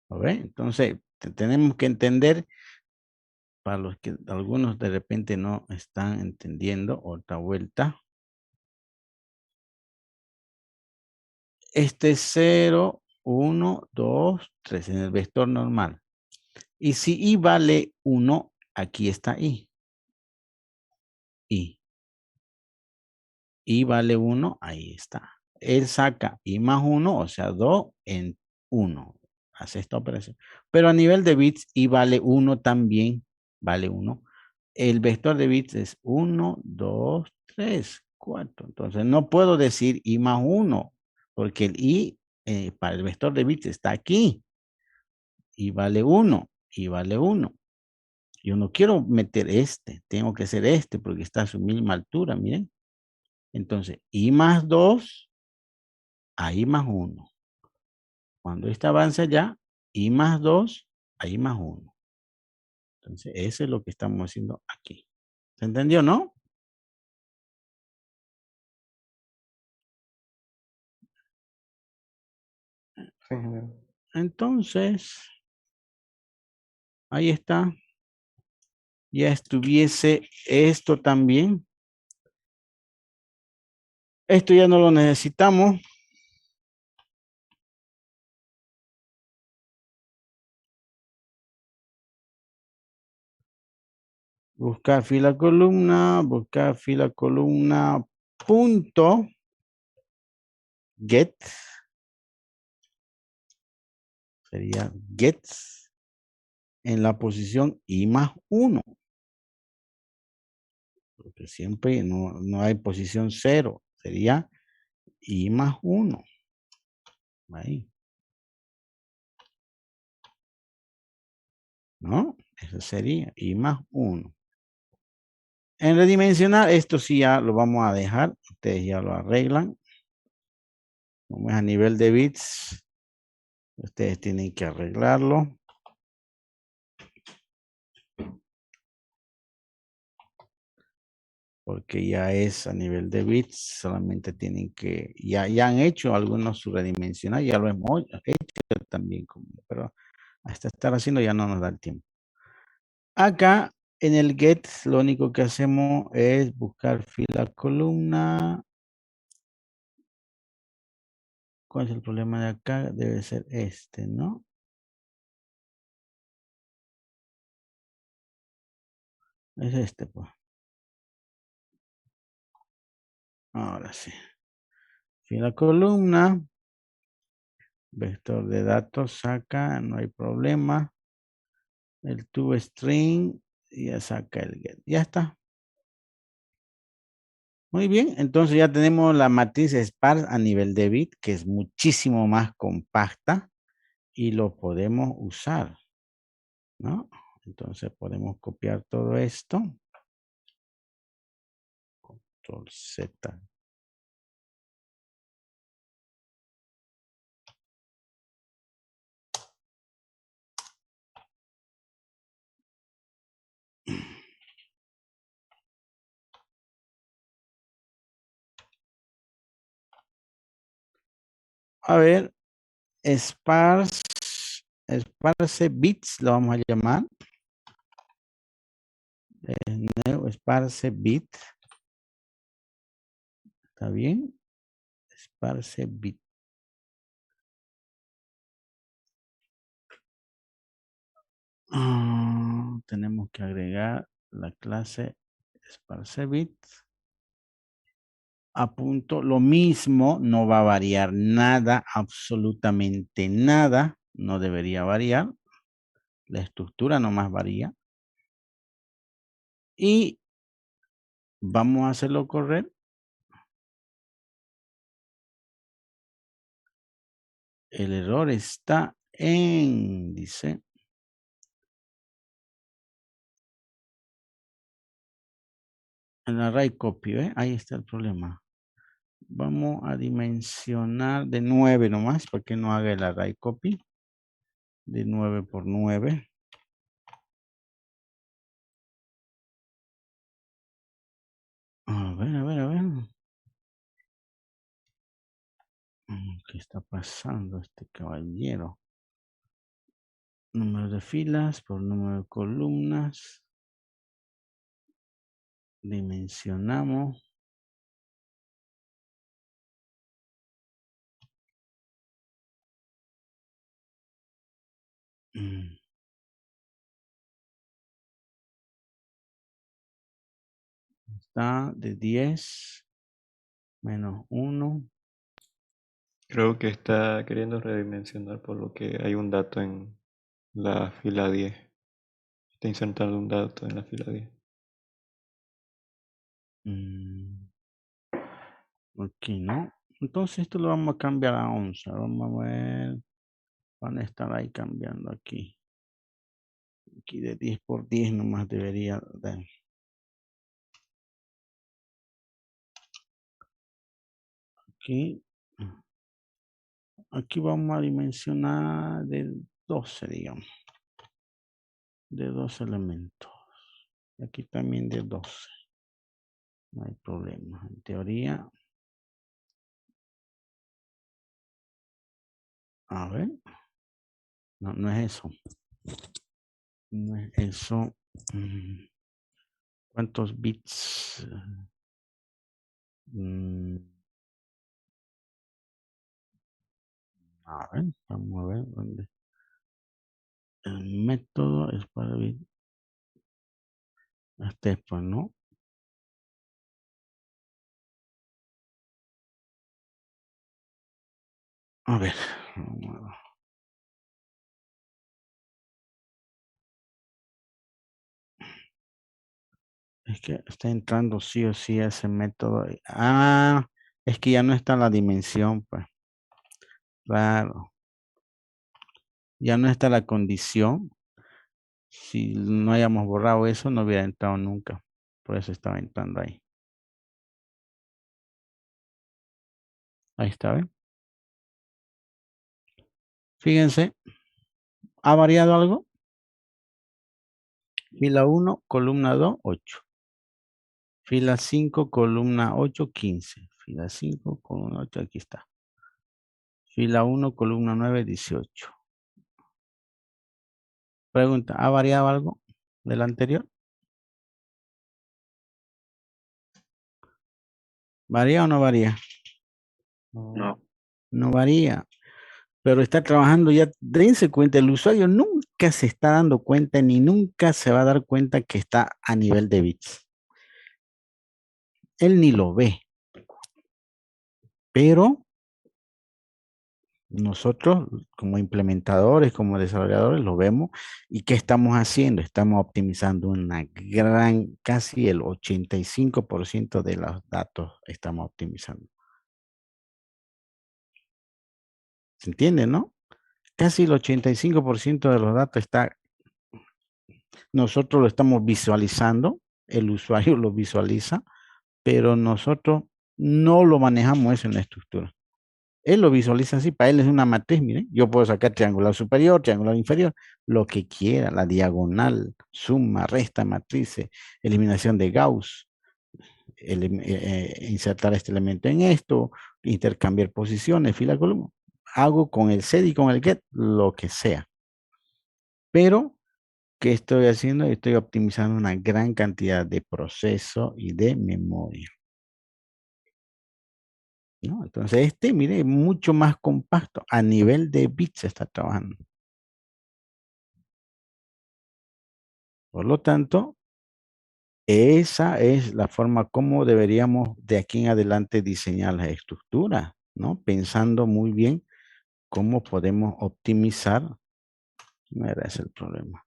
¿Ok? Entonces, tenemos que entender, para los que algunos de repente no están entendiendo, otra vuelta. Este es 0, 1, 2, 3 en el vector normal. Y si I vale 1, aquí está I. I. I vale 1, ahí está. Él saca I más 1, o sea, 2 en 1. Hace esta operación. Pero a nivel de bits, I vale 1 también. Vale 1. El vector de bits es 1, 2, 3, 4. Entonces no puedo decir I más 1, porque el I para el vector de bits está aquí. Y vale 1, y vale 1. Yo no quiero meter este, tengo que hacer este porque está a su misma altura, miren. Entonces, I más 2 a I más 1. Cuando este avanza ya, I más 2 a I más 1. Entonces, eso es lo que estamos haciendo aquí. ¿Se entendió, no? Sí, ingeniero. Entonces, ahí está. Ya estuviese esto también. Esto ya no lo necesitamos. Buscar fila columna, punto, get. sería gets en la posición i más 1. Porque siempre no hay posición 0. Sería i más 1. Ahí. ¿No? Eso sería i más 1. En redimensionar, esto sí ya lo vamos a dejar. Ustedes ya lo arreglan. Como es a nivel de bits, ustedes tienen que arreglarlo. Porque ya es a nivel de bits, solamente tienen que, ya han hecho algunos su redimensionar, ya lo hemos hecho también, pero hasta estar haciendo ya no nos da el tiempo. Acá en el get lo único que hacemos es buscar fila columna. ¿Cuál es el problema de acá? Debe ser este, ¿no? Es este, pues. Ahora sí. Fila columna. Vector de datos saca, no hay problema. El toString y ya saca el get. Ya está. Muy bien, entonces ya tenemos la matriz sparse a nivel de bit, que es muchísimo más compacta y lo podemos usar, ¿no? Entonces podemos copiar todo esto. Control Z. A ver, sparse, sparse bits, lo vamos a llamar. Sparse bit. ¿Está bien? Sparse bit. Tenemos que agregar la clase sparse bit. A punto, lo mismo, no va a variar nada, absolutamente nada, no debería variar. La estructura nomás varía. Y vamos a hacerlo correr. El error está en, dice, en la array copy, ¿eh? Ahí está el problema. Vamos a dimensionar de 9 nomás, para que no haga el array copy. De 9 por 9. A ver, a ver, a ver. ¿Qué está pasando este caballero? Número de filas por número de columnas. Dimensionamos. Está de 10 menos 1. Creo que está queriendo redimensionar por lo que hay un dato en la fila 10. Está insertando un dato en la fila 10. Aquí, ¿no? Entonces esto lo vamos a cambiar a 11. Vamos a ver. Van a estar ahí cambiando aquí. Aquí de 10 por 10 nomás debería dar. Aquí. Aquí vamos a dimensionar de 12, digamos. De 2 elementos. Aquí también de 12. No hay problema. En teoría. A ver. No, no es eso. No es eso. ¿Cuántos bits? A ver, vamos a ver dónde. El método es para bit. Este pues, ¿no? A ver. Vamos a ver. Es que está entrando sí o sí a ese método. Ah, es que ya no está la dimensión, pues. Claro. Ya no está la condición. Si no hayamos borrado eso, no hubiera entrado nunca. Por eso estaba entrando ahí. Ahí está, ¿ven? Fíjense, ¿ha variado algo? Fila 1, columna 2, 8. Fila 5, columna 8, 15. Fila 5, columna 8, aquí está. Fila 1, columna 9, 18. Pregunta, ¿ha variado algo del anterior? ¿Varía o no varía? No. No varía, pero está trabajando ya. Dense cuenta, el usuario nunca se está dando cuenta ni nunca se va a dar cuenta que está a nivel de bits. Él ni lo ve, pero nosotros como implementadores, como desarrolladores, lo vemos. ¿Y qué estamos haciendo? Estamos optimizando una gran, casi el 85% de los datos estamos optimizando. ¿Se entiende, no? Casi el 85% de los datos está, nosotros lo estamos visualizando, el usuario lo visualiza, pero nosotros no lo manejamos eso en la estructura. Él lo visualiza así, para él es una matriz, miren, yo puedo sacar triangular superior, triangular inferior, lo que quiera, la diagonal, suma, resta, matrices, eliminación de Gauss, insertar este elemento en esto, intercambiar posiciones, fila, columna. Hago con el set y con el get lo que sea. Pero, ¿qué estoy haciendo? Estoy optimizando una gran cantidad de proceso y de memoria. ¿No? Entonces, mire, es mucho más compacto. A nivel de bits se está trabajando. Por lo tanto, esa es la forma como deberíamos de aquí en adelante diseñar las estructuras, ¿no? Pensando muy bien cómo podemos optimizar. No era ese el problema.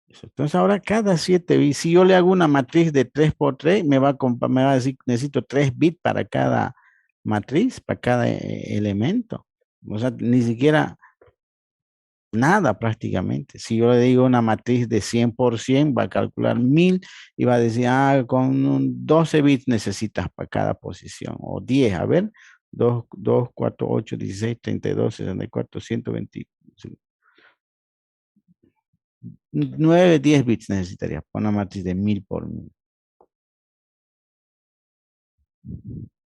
Entonces, ahora cada 7 bits, si yo le hago una matriz de 3 por 3, me va a decir, necesito 3 bits para cada matriz, para cada elemento. O sea, ni siquiera nada prácticamente. Si yo le digo una matriz de 100%, va a calcular 1000 y va a decir, con 12 bits necesitas para cada posición, o 10, a ver, 2, 4, 8, 16, 32, 64, 120, 9, 10 bits necesitaría para una matriz de 1000 por 1000.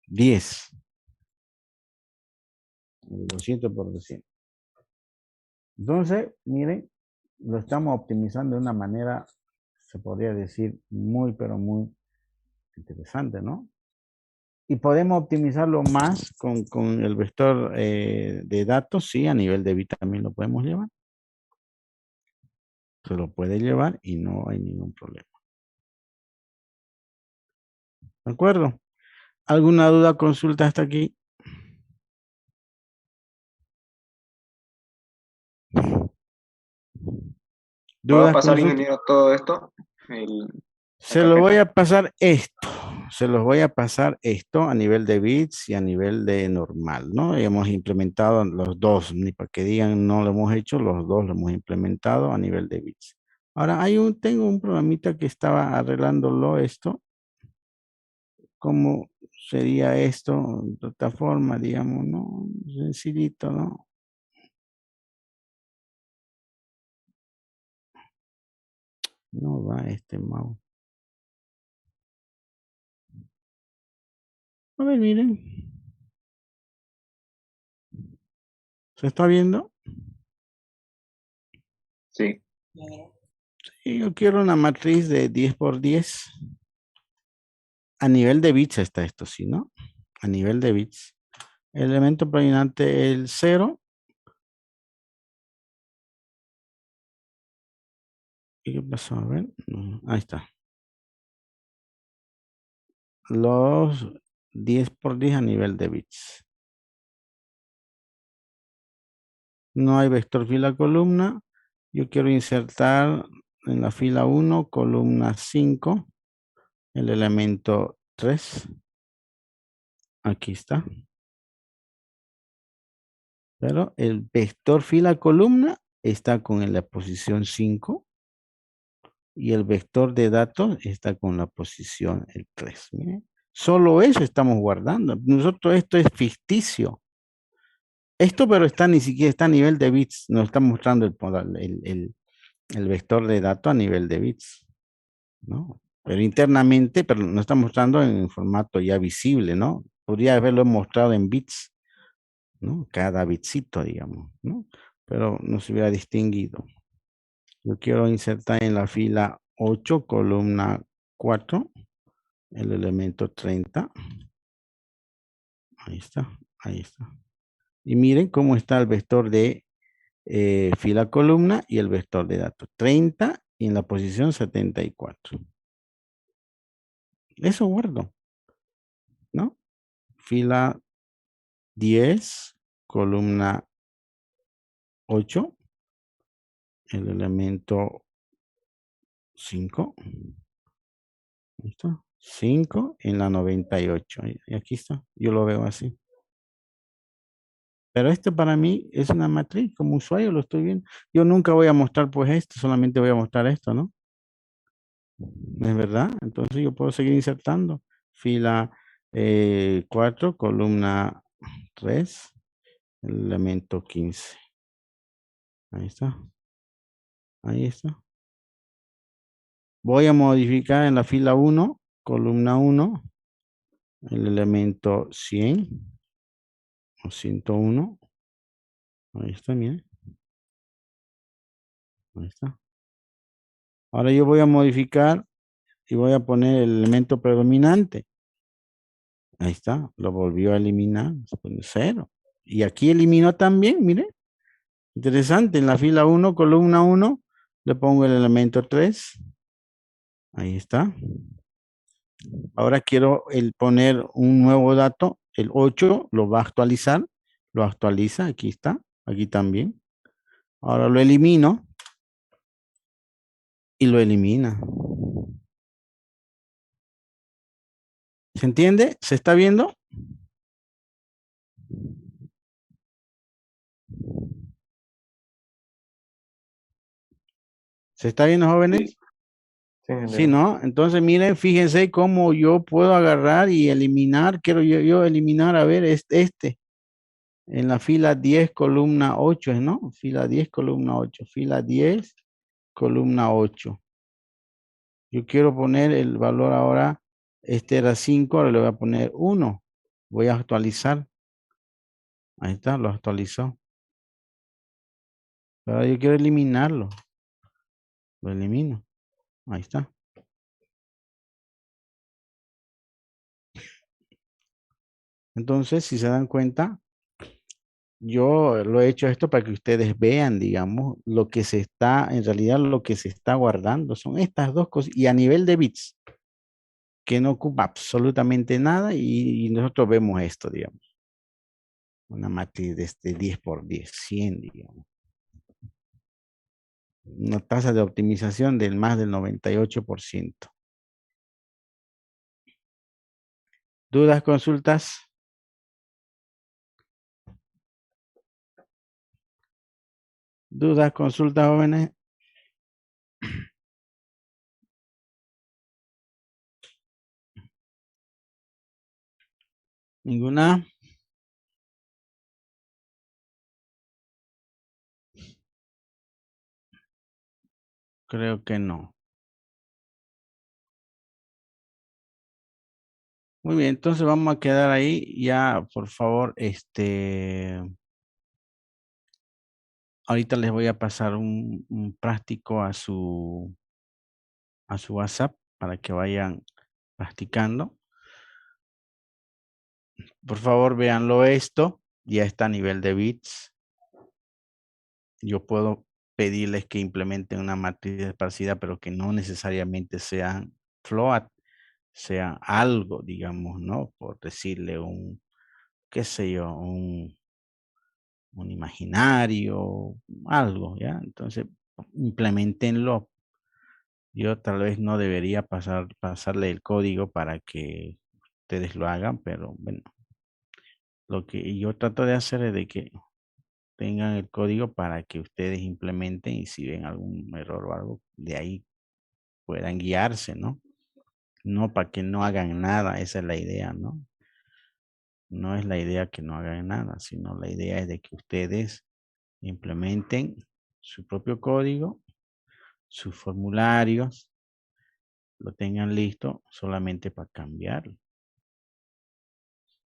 10, 200 por 200. Entonces, miren, lo estamos optimizando de una manera, se podría decir, muy, pero muy interesante, ¿no? Y podemos optimizarlo más con el vector de datos, sí, a nivel de bit también lo podemos llevar. Se lo puede llevar y no hay ningún problema. ¿De acuerdo? ¿Alguna duda, consulta hasta aquí? ¿Puedo ¿Dudas, pasar, consultas? ingeniero, todo esto? La Se lo voy carpeta. a pasar esto. Se los voy a pasar esto a nivel de bits y a nivel de normal, ¿no? Hemos implementado los dos, ni para que digan no lo hemos hecho, los dos lo hemos implementado a nivel de bits. Ahora, tengo un programita que estaba arreglándolo esto. ¿Cómo sería esto de otra forma, digamos, no? Sencillito, ¿no? No va este mouse. A ver, miren. ¿Se está viendo? Sí. Sí, yo quiero una matriz de 10 por 10. A nivel de bits está esto, ¿sí, no? A nivel de bits. Elemento predominante el 0. ¿Y qué pasó? A ver. Ahí está. Los 10 por 10 a nivel de bits. No hay vector fila columna. Yo quiero insertar en la fila 1, columna 5. el elemento 3. Aquí está. Pero el vector fila columna está con la posición 5 y el vector de datos está con la posición el 3. Miren, solo eso estamos guardando. Nosotros esto es ficticio. Esto pero está ni siquiera está a nivel de bits. Nos está mostrando el vector de datos a nivel de bits, ¿no? Pero internamente, pero nos está mostrando en formato ya visible, ¿no? Podría haberlo mostrado en bits, ¿no? Cada bitcito, digamos, ¿no? Pero no se hubiera distinguido. Yo quiero insertar en la fila 8, columna 4, el elemento 30. Ahí está, ahí está. Y miren cómo está el vector de fila columna y el vector de datos. 30 y en la posición 74. Eso guardo, ¿no? Fila 10, columna 8, el elemento 5. ¿Listo? 5 en la 98. Y aquí está, yo lo veo así. Pero esto para mí es una matriz, como usuario lo estoy viendo. Yo nunca voy a mostrar pues esto, solamente voy a mostrar esto, ¿no? ¿Es verdad? Entonces yo puedo seguir insertando. Fila 4, columna 3, elemento 15. Ahí está. Ahí está. Voy a modificar en la fila 1, columna 1, el elemento 100 o 101. Ahí está, miren. Ahí está. Ahora yo voy a modificar y voy a poner el elemento predominante. Ahí está, lo volvió a eliminar, se pone 0. Y aquí eliminó también, mire. Interesante, en la fila 1, columna 1, le pongo el elemento 3. Ahí está. Ahora quiero poner un nuevo dato, el 8, lo va a actualizar, lo actualiza, aquí está, aquí también. Ahora lo elimino y lo elimina. ¿Se entiende? ¿Se está viendo? ¿Se está viendo, jóvenes? Sí. Sí, Sí, ingeniero. ¿no? Entonces, miren, fíjense cómo yo puedo agarrar y eliminar, quiero yo eliminar, a ver, en la fila 10, columna 8, ¿no? Fila 10, columna 8, fila 10, columna 8. Yo quiero poner el valor ahora, este era 5, ahora le voy a poner 1. Voy a actualizar. Ahí está, lo actualizó. Pero yo quiero eliminarlo. Lo elimino. Ahí está. Entonces, si se dan cuenta, yo lo he hecho esto para que ustedes vean, digamos, lo que se está, en realidad lo que se está guardando son estas dos cosas. Y a nivel de bits, que no ocupa absolutamente nada y nosotros vemos esto, digamos. Una matriz de 10 por 10, 100, digamos. Una tasa de optimización del más del 98%. ¿Dudas, consultas? ¿Dudas, consultas, jóvenes? ¿Ninguna? Creo que no. Muy bien, entonces vamos a quedar ahí. Ya, por favor, ahorita les voy a pasar un práctico a su WhatsApp para que vayan practicando. Por favor, véanlo esto. Ya está a nivel de bits. Yo puedo pedirles que implementen una matriz esparcida, pero que no necesariamente sean float, sea algo, digamos, ¿no? Por decirle qué sé yo, un imaginario, algo, ¿ya? Entonces, implementenlo Yo tal vez no debería pasarle el código para que ustedes lo hagan, pero bueno, lo que yo trato de hacer es de que tengan el código para que ustedes implementen y si ven algún error o algo, de ahí puedan guiarse, ¿no? No para que no hagan nada, esa es la idea, ¿no? No es la idea que no hagan nada, sino la idea es de que ustedes implementen su propio código, sus formularios, lo tengan listo solamente para cambiarlo.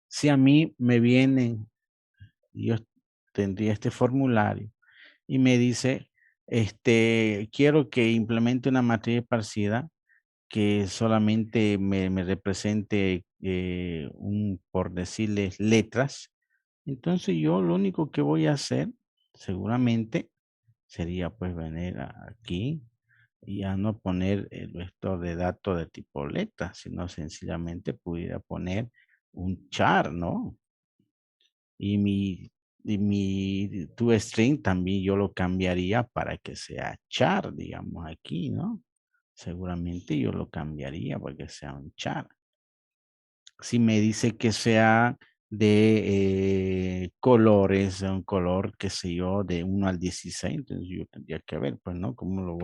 Si a mí me vienen, yo tendría este formulario y me dice, quiero que implemente una matriz esparcida que solamente me represente por decirles letras. Entonces yo lo único que voy a hacer seguramente sería pues venir aquí y a no poner el vector de datos de tipo letra, sino sencillamente pudiera poner un char, ¿no? Y mi toString también yo lo cambiaría para que sea char, digamos aquí, ¿no? Seguramente yo lo cambiaría para que sea un char. Si me dice que sea de colores, un color, qué sé yo, de 1 al 16, entonces yo tendría que ver, pues, ¿no? ¿Cómo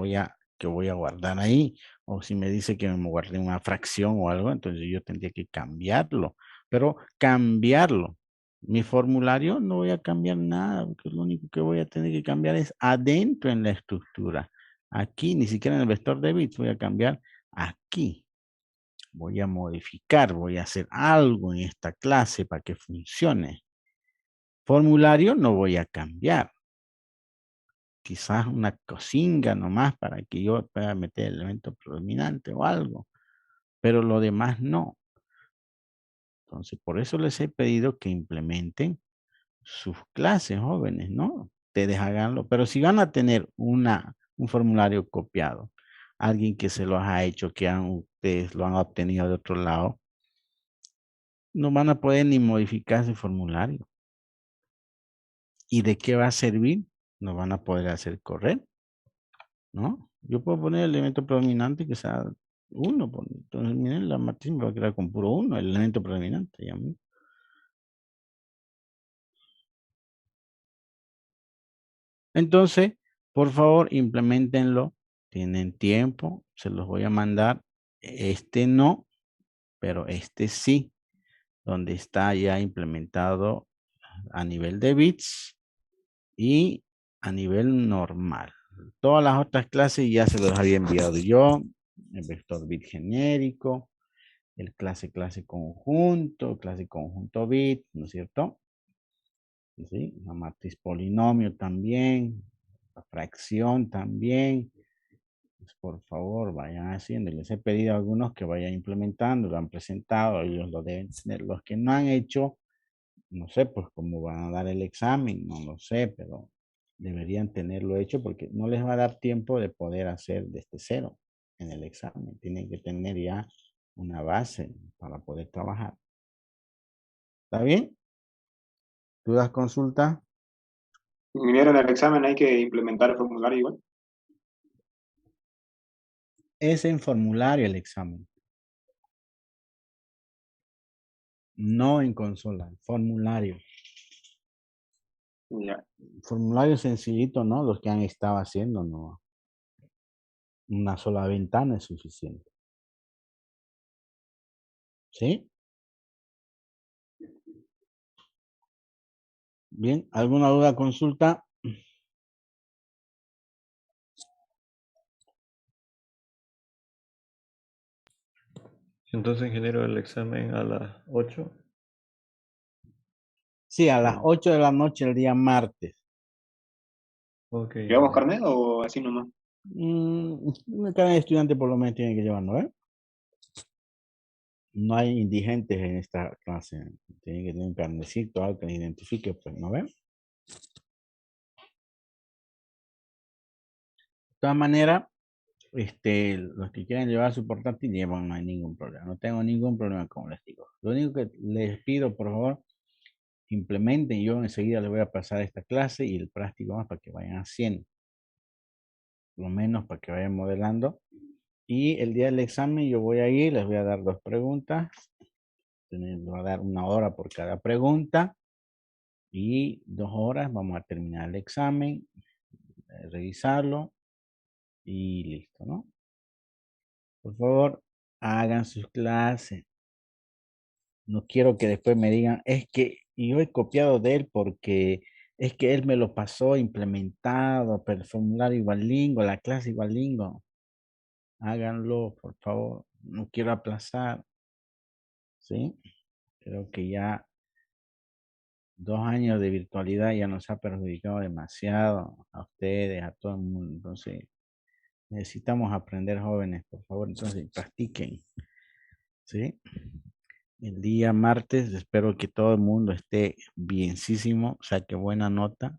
que voy a guardar ahí? O si me dice que me guarde una fracción o algo, entonces yo tendría que cambiarlo. Pero cambiarlo. Mi formulario no voy a cambiar nada, porque lo único que voy a tener que cambiar es adentro en la estructura. Aquí, ni siquiera en el vector de bits, voy a cambiar aquí. Voy a modificar, voy a hacer algo en esta clase para que funcione. Formulario no voy a cambiar. Quizás una cosinga nomás para que yo pueda meter el elemento predominante o algo, pero lo demás no. Entonces, por eso les he pedido que implementen sus clases, jóvenes, ¿no? Ustedes háganlo, pero si van a tener un formulario copiado, alguien que se los ha hecho, ustedes lo han obtenido de otro lado, no van a poder ni modificar ese formulario. ¿Y de qué va a servir? No van a poder hacer correr, ¿no? Yo puedo poner el elemento predominante que sea 1. Entonces, miren, la matriz me va a quedar con puro 1, el elemento predominante. ¿Ya? Entonces, por favor, implementenlo. Tienen tiempo, se los voy a mandar. Este no, pero este sí, donde está ya implementado a nivel de bits y a nivel normal. Todas las otras clases ya se los había enviado yo, el vector bit genérico, el clase conjunto bit, ¿no es cierto? ¿Sí? La matriz polinomio también, la fracción también. Pues por favor, vayan haciendo. Les he pedido a algunos que vayan implementando, lo han presentado, ellos lo deben tener. Los que no han hecho, no sé, pues cómo van a dar el examen, no lo sé, pero deberían tenerlo hecho porque no les va a dar tiempo de poder hacer desde cero en el examen. Tienen que tener ya una base para poder trabajar. ¿Está bien? ¿Dudas, consultas? Ingeniero, en el examen hay que implementar el formulario igual. Es en formulario el examen. No en consola, en formulario. Ya. Formulario sencillito, ¿no? Los que han estado haciendo, no. Una sola ventana es suficiente. ¿Sí? Bien, ¿alguna duda, consulta? Entonces, ingeniero, el examen a las 8. Sí, a las 8 de la noche el día martes. Ok, ¿Llevamos carnet o así nomás? Cada estudiante por lo menos tiene que llevar, ¿no? No hay indigentes en esta clase. Tienen que tener un carnecito, algo que les identifique, pues, ¿no ven? De todas maneras, los que quieran llevar su portátil llevan, no hay ningún problema. No tengo ningún problema, como les digo. Lo único que les pido, por favor, implementen. Yo enseguida les voy a pasar esta clase y el práctico más para que vayan haciendo. Lo menos para que vayan modelando Y el día del examen yo voy a ir, les voy a dar 2 preguntas. Les voy a dar 1 hora por cada pregunta. Y 2 horas vamos a terminar el examen, revisarlo y listo, ¿no? Por favor, hagan sus clases. No quiero que después me digan, es que yo he copiado de él porque es que él me lo pasó implementado, pero el formulario igualingo, la clase igualingo. Háganlo, por favor. No quiero aplazar, ¿sí? Creo que ya 2 años de virtualidad ya nos ha perjudicado demasiado a ustedes, a todo el mundo. Entonces, necesitamos aprender jóvenes, por favor. Entonces, practiquen, ¿sí? El día martes espero que todo el mundo esté bienísimo, saque buena nota.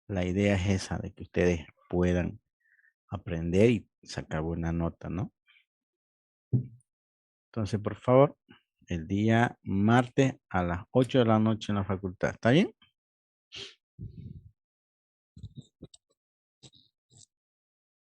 La idea es esa, de que ustedes puedan aprender y sacar buena nota, ¿no? Entonces, por favor, el día martes a las 8 de la noche en la facultad. ¿Está bien?